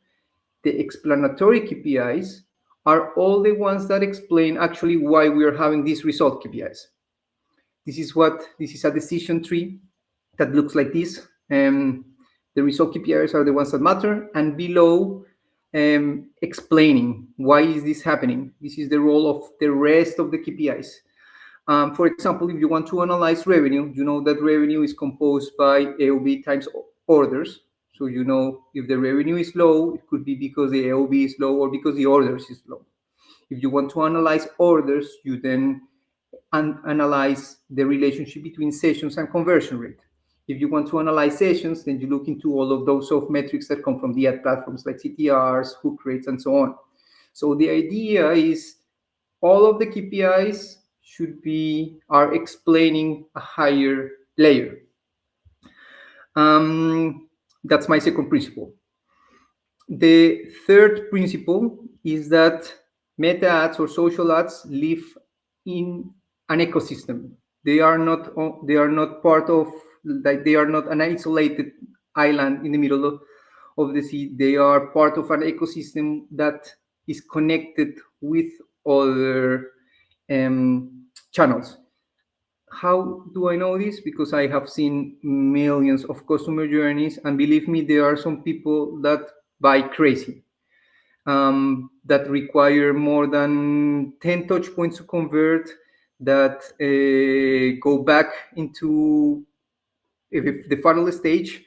The explanatory KPIs are all the ones that explain actually why we are having these result KPIs. This is a decision tree that looks like this. The result KPIs are the ones that matter, and below explaining why is this happening. This is the role of the rest of the KPIs. For example, if you want to analyze revenue, you know that revenue is composed by AOV times orders. So you know if the revenue is low, it could be because the AOV is low or because the orders is low. If you want to analyze orders, you then analyze the relationship between sessions and conversion rate. If you want to analyze sessions, then you look into all of those soft metrics that come from the ad platforms like CTRs, hook rates, and so on. So the idea is all of the KPIs are explaining a higher layer. That's my second principle. The third principle is that meta ads or social ads live in an ecosystem. They are not part of, like, they are not an isolated island in the middle of the sea. They are part of an ecosystem that is connected with other channels. How do I know this? Because I have seen millions of customer journeys, and believe me, there are some people that buy crazy, that require more than 10 touch points to convert, that go back into the funnel stage.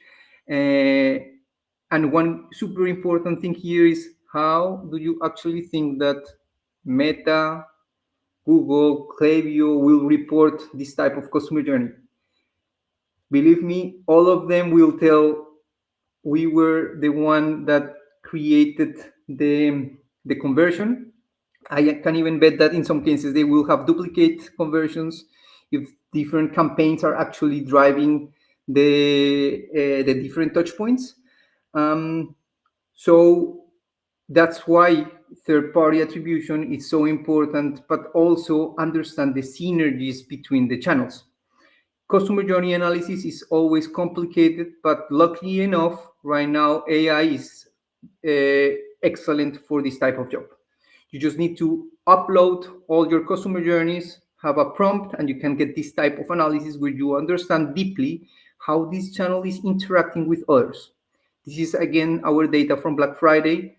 And one super important thing here is, how do you actually think that Meta, Google, Klaviyo will report this type of customer journey? Believe me, all of them will tell, we were the one that created the conversion. I can even bet that in some cases they will have duplicate conversions if different campaigns are actually driving the different touch points. So that's why third-party attribution is so important, but also understand the synergies between the channels. Customer journey analysis is always complicated, but luckily enough, right now AI is excellent for this type of job. You just need to upload all your customer journeys, have a prompt, and you can get this type of analysis where you understand deeply how this channel is interacting with others. This is again our data from Black Friday,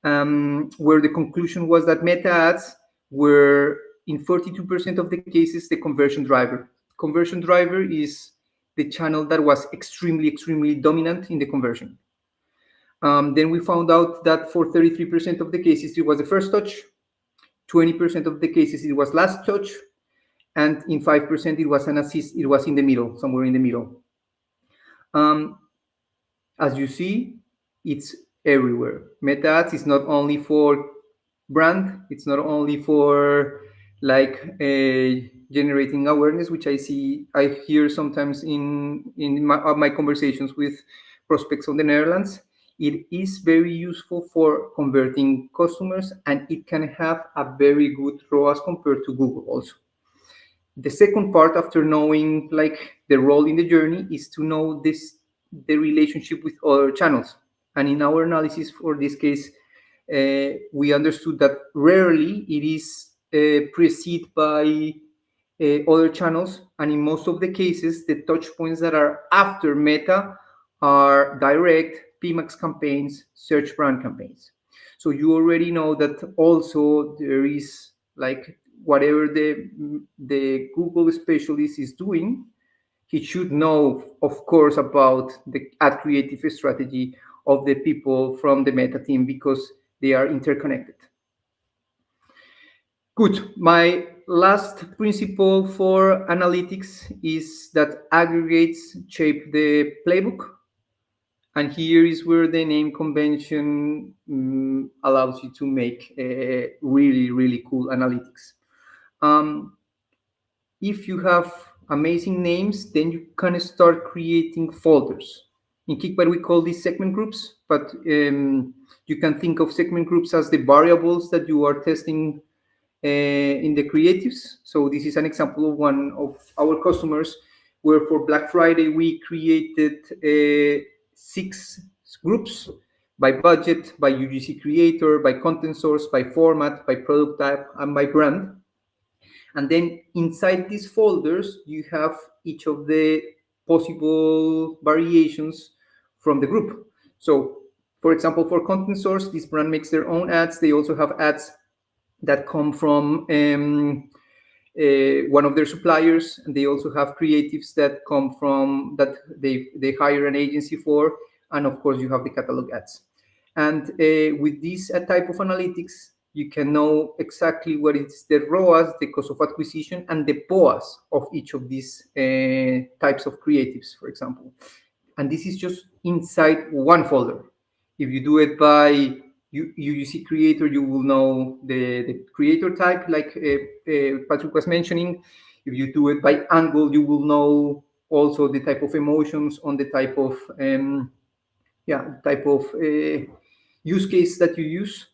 where the conclusion was that meta ads were in 42% of the cases the conversion driver. Conversion driver is the channel that was extremely dominant in the conversion. Then we found out that for 33% of the cases it was the first touch, 20% of the cases it was last touch, and in 5% it was an assist. It was in the middle, somewhere in the middle. As you see, it's everywhere. Meta ads is not only for brand, it's not only for like generating awareness, which I hear sometimes in my conversations with prospects on the Netherlands. It is very useful for converting customers, and it can have a very good ROAS compared to Google also. The second part, after knowing like the role in the journey, is to know the relationship with other channels. And in our analysis for this case, we understood that rarely it is preceded by other channels, and in most of the cases, the touch points that are after Meta are direct PMAX campaigns, search brand campaigns. So you already know that also there is like whatever the Google specialist is doing, he should know, of course, about the ad creative strategy of the people from the Meta team, because they are interconnected. Good. My last principle for analytics is that aggregates shape the playbook. And here is where the name convention allows you to make really cool analytics. If you have amazing names, then you can start creating folders. In Kickbite, we call these segment groups, but you can think of segment groups as the variables that you are testing in the creatives. So this is an example of one of our customers, where for Black Friday, we created 6 groups by budget, by UGC creator, by content source, by format, by product type, and by brand. And then inside these folders, you have each of the possible variations from the group. So, for example, for content source, this brand makes their own ads. They also have ads that come from one of their suppliers, and they also have creatives that come from that they hire an agency for, and of course you have the catalog ads. And with this type of analytics, you can know exactly what is the ROAS, the cost of acquisition, and the POAS of each of these types of creatives, for example. And this is just inside one folder. If you do it by UGC creator, you will know the creator type, like Patrick was mentioning. If you do it by angle, you will know also the type of emotions on the type of use case that you use.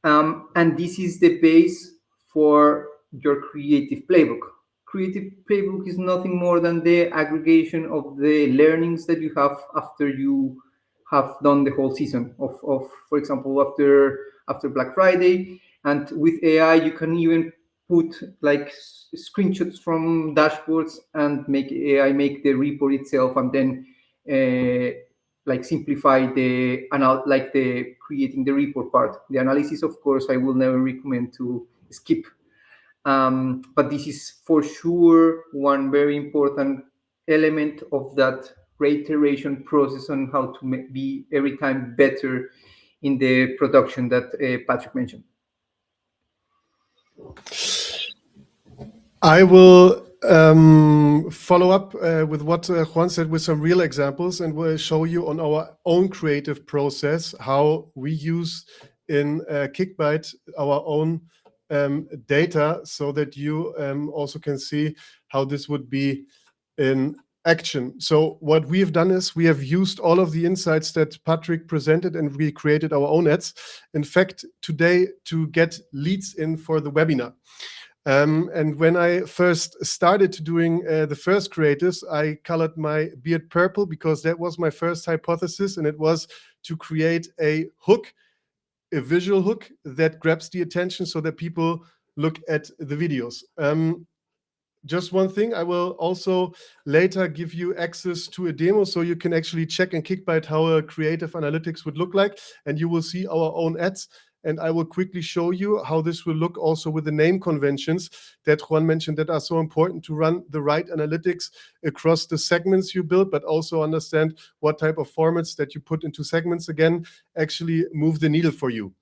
And this is the base for your creative playbook. Creative playbook is nothing more than the aggregation of the learnings that you have after you have done the whole season of for example, after Black Friday. And with AI, you can even put like screenshots from dashboards and make AI make the report itself, and then like simplify the creating the report part. The analysis, of course, I will never recommend to skip. But this is for sure one very important element of that reiteration process on how to be every time better in the production that Patrick mentioned. I will follow up with what Juan said with some real examples, and we'll show you on our own creative process how we use in Kickbite our own data, so that you also can see how this would be in action. So what we've done is we have used all of the insights that Patrick presented, and we created our own ads. In fact, today to get leads in for the webinar. And when I first started to doing the first creatives, I colored my beard purple because that was my first hypothesis, and it was to create a hook, a visual hook that grabs the attention so that people look at the videos. Just one thing, I will also later give you access to a demo so you can actually check in Kickbite how a creative analytics would look like, and you will see our own ads. And I will quickly show you how this will look also with the name conventions that Juan mentioned that are so important to run the right analytics across the segments you build, but also understand what type of formats that you put into segments again actually move the needle for you.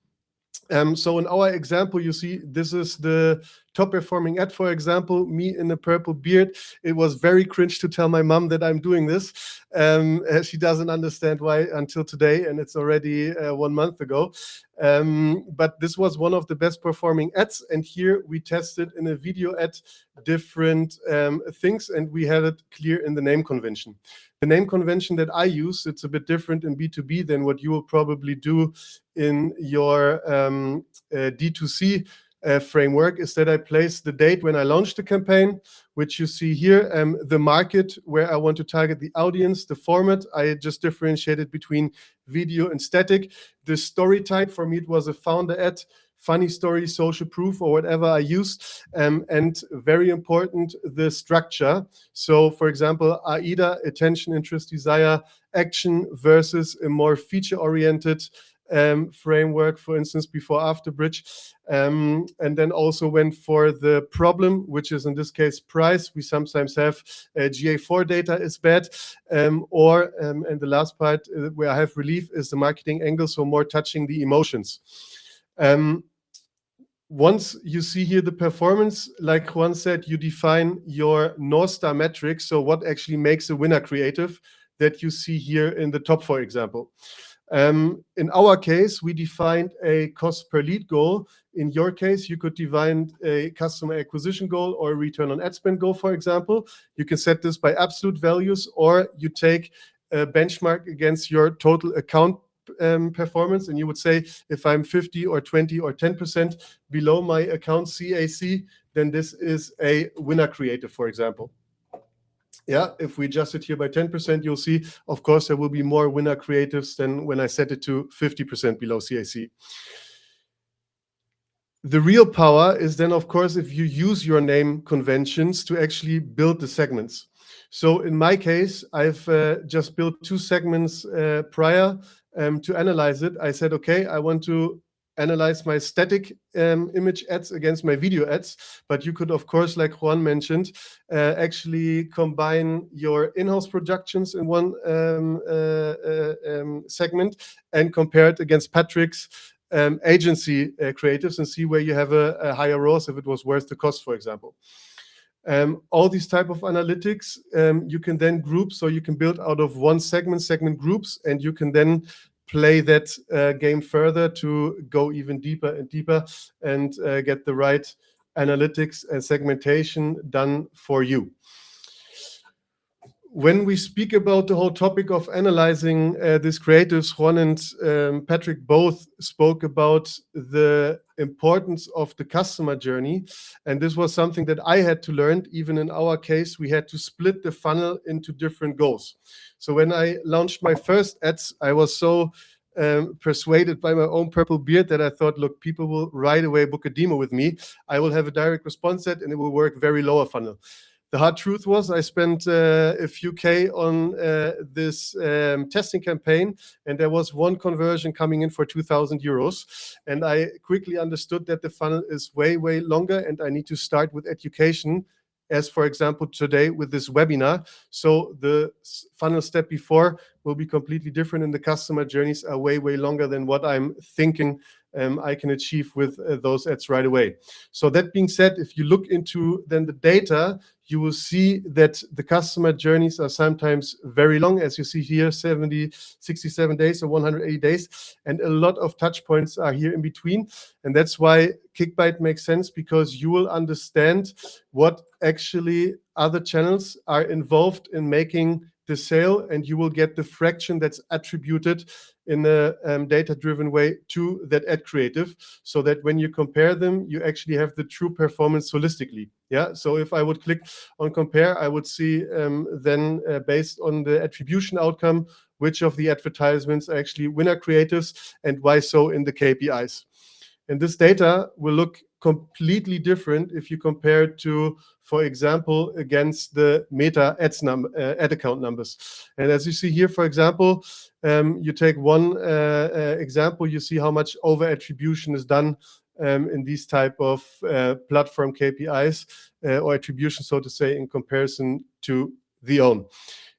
So in our example, you see this is the top performing ad, for example, me in a purple beard. It was very cringe to tell my mom that I'm doing this. She doesn't understand why until today, and it's already 1 month ago. But this was one of the best performing ads, and here we tested in a video ad different things, and we had it clear in the name convention. The name convention that I use, it's a bit different in B2B than what you will probably do in your D2C framework, is that I place the date when I launched the campaign, which you see here, the market where I want to target the audience, the format, I just differentiated between video and static. The story type, for me, it was a founder ad, funny story, social proof, or whatever I used. And very important, the structure. So for example, AIDA, attention, interest, desire, action, versus a more feature-oriented framework, for instance, before after bridge. And then also went for the problem, which is in this case price. We sometimes have GA4 data is bad, and the last part where I have relief is the marketing angle, so more touching the emotions. Once you see here the performance, like Juan said, you define your North Star metrics, so what actually makes a winner creative, that you see here in the top, for example. In our case, we defined a cost per lead goal. In your case, you could define a customer acquisition goal or a return on ad spend goal, for example. You can set this by absolute values, or you take a benchmark against your total account performance, and you would say, if I'm 50 or 20 or 10% below my account CAC, then this is a winner creative, for example. Yeah, if we adjust it here by 10%, you'll see, of course, there will be more winner creatives than when I set it to 50% below CAC. The real power is then, of course, if you use your name conventions to actually build the segments. So in my case, I've just built 2 segments prior to analyze it. I said, okay, I want to analyze my static image ads against my video ads, but you could, of course, like Juan mentioned, actually combine your in-house productions in one segment and compare it against Patrick's agency creatives and see where you have a higher ROAS if it was worth the cost, for example. All these type of analytics you can then group, so you can build out of one segment groups, and you can then play that game further to go even deeper and deeper and get the right analytics and segmentation done for you. When we speak about the whole topic of analyzing these creatives, Juan and Patrick both spoke about the importance of the customer journey. And this was something that I had to learn. Even in our case, we had to split the funnel into different goals. So when I launched my first ads, I was so persuaded by my own purple beard that I thought, look, people will right away book a demo with me. I will have a direct response set and it will work very lower funnel. The hard truth was I spent a few K on this testing campaign, and there was one conversion coming in for 2,000 euros. And I quickly understood that the funnel is way, way longer, and I need to start with education, as for example, today with this webinar. So the funnel step before will be completely different, and the customer journeys are way, way longer than what I'm thinking I can achieve with those ads right away. So that being said, if you look into then the data, you will see that the customer journeys are sometimes very long, as you see here, 67 days or 180 days, and a lot of touch points are here in between. And that's why Kickbite makes sense, because you will understand what actually other channels are involved in making the sale, and you will get the fraction that's attributed in a data-driven way to that ad creative, so that when you compare them, you actually have the true performance holistically. Yeah. So if I would click on compare, I would see then based on the attribution outcome, which of the advertisements are actually winner creatives and why so in the KPIs. And this data will look completely different if you compare it to, for example, against the Meta ad account numbers. And as you see here, for example, you take one example, you see how much over attribution is done in these type of platform KPIs or attribution, so to say, in comparison to the own.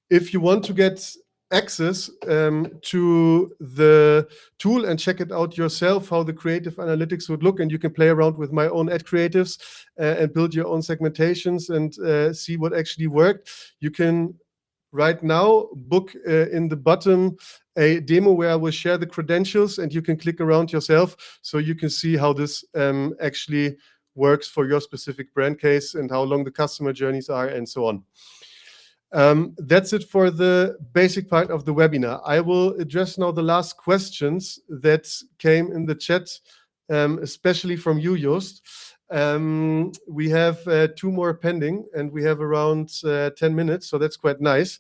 If you want to get access to the tool and check it out yourself, how the creative analytics would look, and you can play around with my own ad creatives and build your own segmentations and see what actually worked. You can right now book in the bottom a demo where I will share the credentials, and you can click around yourself so you can see how this actually works for your specific brand case and how long the customer journeys are and so on. That's it for the basic part of the webinar. I will address now the last questions that came in the chat, especially from you, Joost. We have 2 more pending, and we have around 10 minutes, so that's quite nice.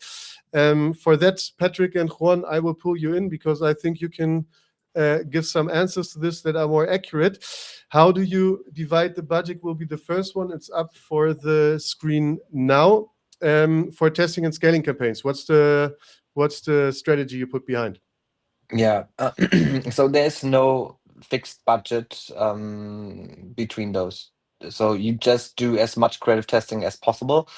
For that, Patrick and Juan, I will pull you in because I think you can give some answers to this that are more accurate. How do you divide the budget will be the first one. It's up for the screen now. For testing and scaling campaigns, what's the strategy you put behind? Yeah, so there's no fixed budget between those. So you just do as much creative testing as possible.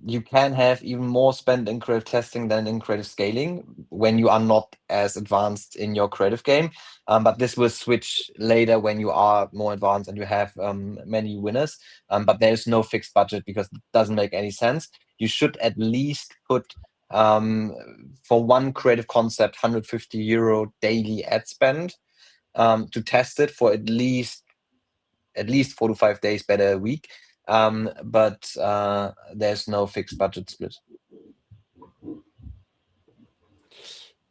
You can have even more spend in creative testing than in creative scaling when you are not as advanced in your creative game. But this will switch later when you are more advanced and you have many winners. But there's no fixed budget because it doesn't make any sense. You should at least put for one creative concept, €150 daily ad spend to test it for at least 4 to 5 days, better a week. But there's no fixed budget split.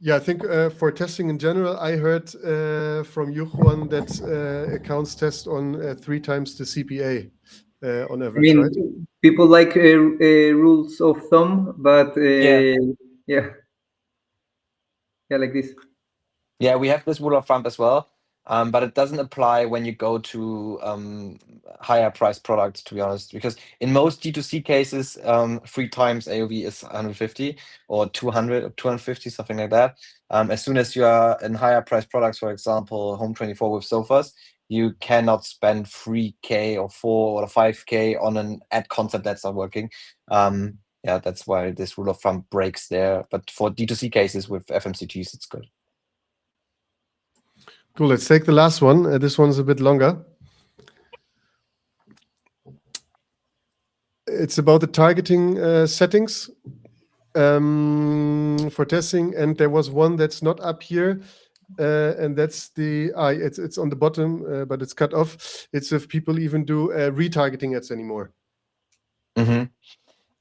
Yeah, I think for testing in general, I heard from you, Juan, that accounts test on 3 times the CPA on average, right? People like rules of thumb, but yeah, like this. Yeah, we have this rule of thumb as well, but it doesn't apply when you go to higher price products, to be honest, because in most D2C cases, 3 times AOV is 150 or 200 or 250, something like that. As soon as you are in higher price products, for example, Home24 with sofas, you cannot spend 3K or 4 or 5K on an ad concept that's not working. Yeah, that's why this rule of thumb breaks there. But for D2C cases with FMCGs, it's good. Cool. Let's take the last one. This one's a bit longer. It's about the targeting settings for testing, and there was one that's not up here, and that's the it's on the bottom, but it's cut off. It's if people even do retargeting ads anymore.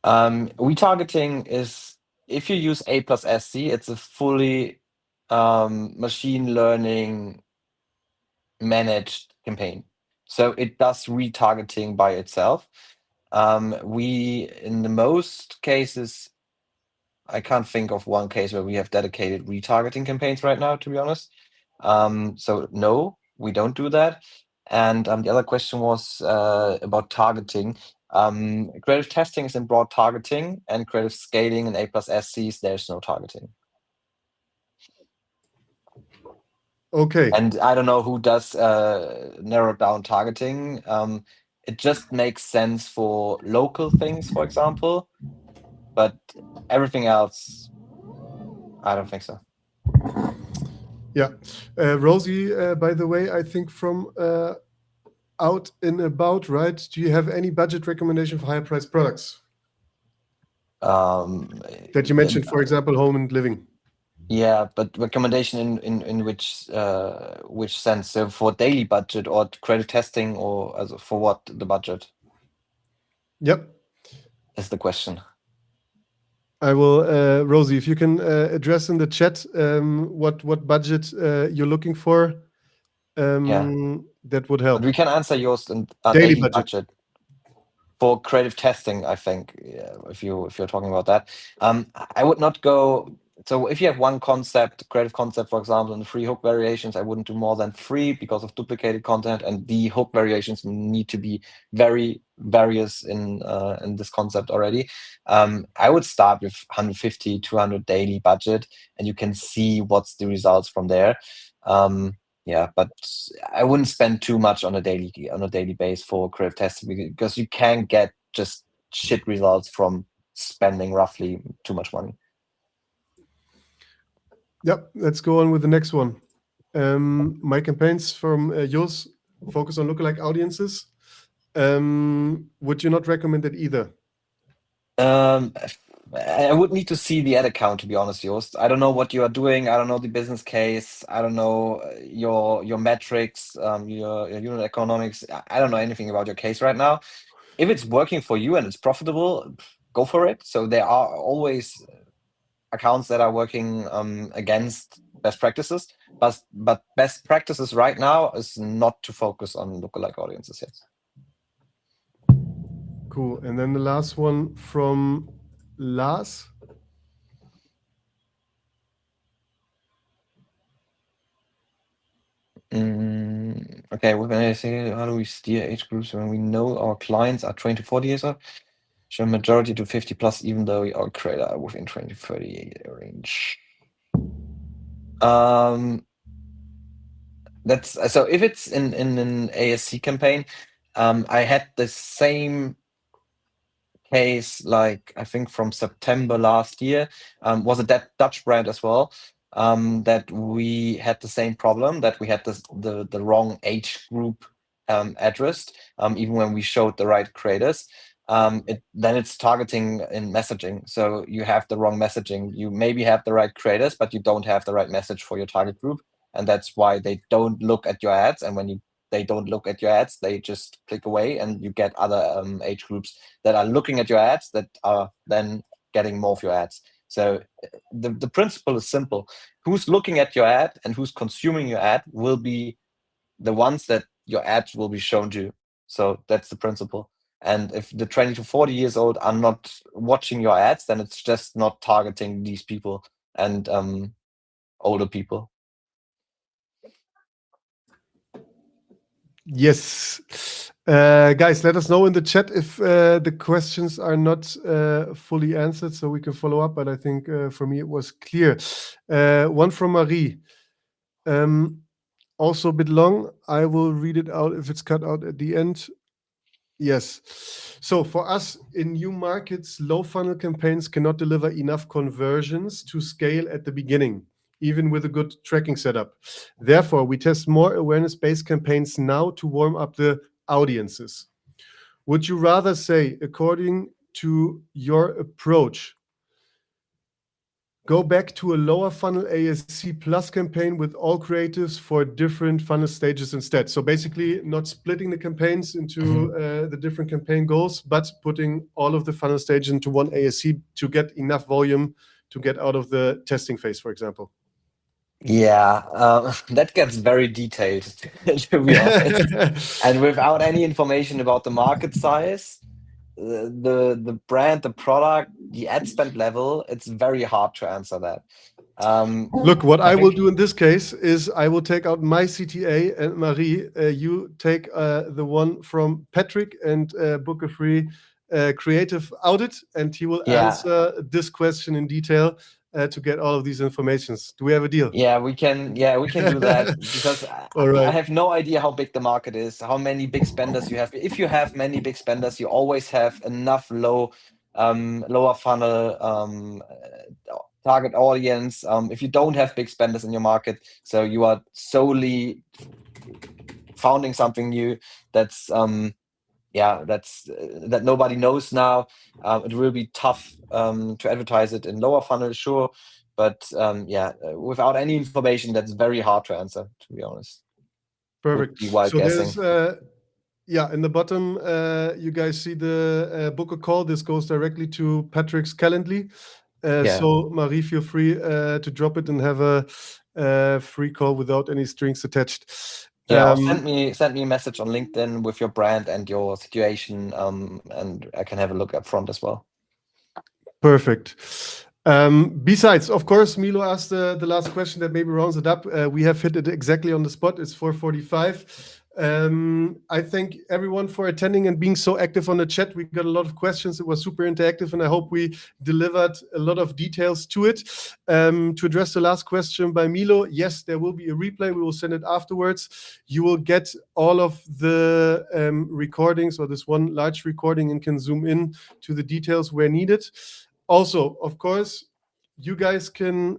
Retargeting is, if you use A+SC, it's a fully machine learning managed campaign. So it does retargeting by itself. We, in the most cases, I can't think of one case where we have dedicated retargeting campaigns right now, to be honest. So no, we don't do that. And the other question was about targeting. Creative testing is in broad targeting, and creative scaling in A+SCs, there's no targeting. Okay. And I don't know who does narrow down targeting. It just makes sense for local things, for example, but everything else, I don't think so. Yeah. Rosie, by the way, I think from out and about, right? Do you have any budget recommendation for higher priced products that you mentioned, for example, home and living? Yeah, but recommendation in which sense? So for daily budget or credit testing, or for what the budget Yep. is the question. I will, Rosie, if you can address in the chat what budget you're looking for, that would help. But we can answer yours in Daily daily budget. budget for creative testing, I think, if you're talking about that. I would not go. So if you have one concept, creative concept, for example, in the free hook variations, I wouldn't do more than 3 because of duplicated content, and the hook variations need to be very various in this concept already. I would start with 150, 200 daily budget, and you can see what's the results from there. Yeah, but I wouldn't spend too much on a daily base for creative testing, because you can get just shit results from spending roughly too much money. Yep, let's go on with the next one. My campaigns from Jos focus on lookalike audiences. Would you not recommend it either? I would need to see the ad account, to be honest, Joost. I don't know what you are doing. I don't know the business case. I don't know your metrics, your unit economics. I don't know anything about your case right now. If it's working for you and it's profitable, go for it. So there are always accounts that are working against best practices, but best practices right now is not to focus on lookalike audiences yet. Cool. And then the last one from Lars. Okay, we're gonna say, how do we steer age groups when we know our clients are 20 to 40 years old? Show majority to 50 plus, even though our creator are within 20 to 30 range. That's so if it's in an ASC campaign, I had the same case, like I think from September last year, was a Dutch brand as well, that we had the same problem, that we had the wrong age group addressed, even when we showed the right creators. Then it's targeting in messaging. So you have the wrong messaging. You maybe have the right creators, but you don't have the right message for your target group. And that's why they don't look at your ads. And when they don't look at your ads, they just click away, and you get other age groups that are looking at your ads that are then getting more of your ads. So the principle is simple. Who's looking at your ad and who's consuming your ad will be the ones that your ads will be shown to. So that's the principle. And if the 20 to 40 years old are not watching your ads, then it's just not targeting these people and older people. Yes. Guys, let us know in the chat if the questions are not fully answered, so we can follow up. But I think for me it was clear. One from Marie. Also a bit long. I will read it out if it's cut out at the end. Yes. So for us in new markets, low funnel campaigns cannot deliver enough conversions to scale at the beginning, even with a good tracking setup. Therefore, we test more awareness-based campaigns now to warm up the audiences. Would you rather say, according to your approach, go back to a lower funnel ASC plus campaign with all creatives for different funnel stages instead? So basically not splitting the campaigns into the different campaign goals, but putting all of the funnel stages into one ASC to get enough volume to get out of the testing phase, for example. Yeah, that gets very detailed, to be honest. And without any information about the market size, the brand, the product, the ad spend level, it's very hard to answer that. Look, what I will do in this case is I will take out my CTA, and Marie, you take the one from Patrick and book a free creative audit, and he will answer this question in detail to get all of these informations. Do we have a deal? Yeah, we can do that, because I have no idea how big the market is, how many big spenders you have. If you have many big spenders, you always have enough lower funnel target audience. If you don't have big spenders in your market, so you are solely founding something new that's that nobody knows now. It will be tough to advertise it in lower funnel, sure, but without any information, that's very hard to answer, to be honest. Perfect. Would be wild So guessing. there's in the bottom, you guys see the book a call. This goes directly to Patrick's Calendly. So Marie, feel free to drop it and have a free call without any strings attached. Yeah, or send me a message on LinkedIn with your brand and your situation, and I can have a look up front as well. Perfect. Besides, of course, Milo asked the last question that maybe rounds it up. We have hit it exactly on the spot. It's 4:45. I thank everyone for attending and being so active on the chat. We got a lot of questions. It was super interactive, and I hope we delivered a lot of details to it. To address the last question by Milo, yes, there will be a replay. We will send it afterwards. You will get all of the recordings, or this one large recording, and can zoom in to the details where needed. Also, of course, you guys can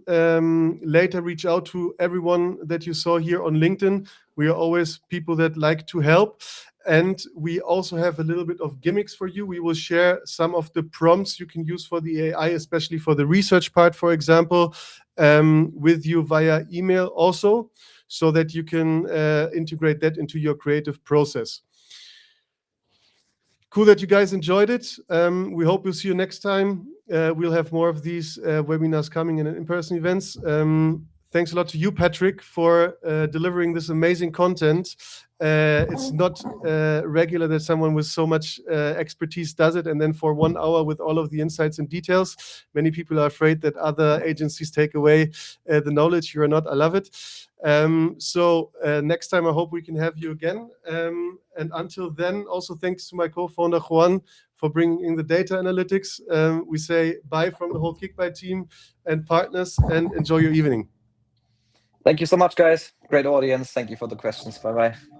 later reach out to everyone that you saw here on LinkedIn. We are always people that like to help. And we also have a little bit of gimmicks for you. We will share some of the prompts you can use for the AI, especially for the research part, for example, with you via email also, so that you can integrate that into your creative process. Cool that you guys enjoyed it. We hope we'll see you next time. We'll have more of these webinars coming in in-person events. Thanks a lot to you, Patrick, for delivering this amazing content. It's not regular that someone with so much expertise does it, and then for 1 hour with all of the insights and details. Many people are afraid that other agencies take away the knowledge. You are not. I love it. So next time, I hope we can have you again. And until then, also thanks to my co-founder, Juan, for bringing in the data analytics. We say bye from the whole Kickbite team and partners, and enjoy your evening. Thank you so much, guys. Great audience. Thank you for the questions. Bye-bye.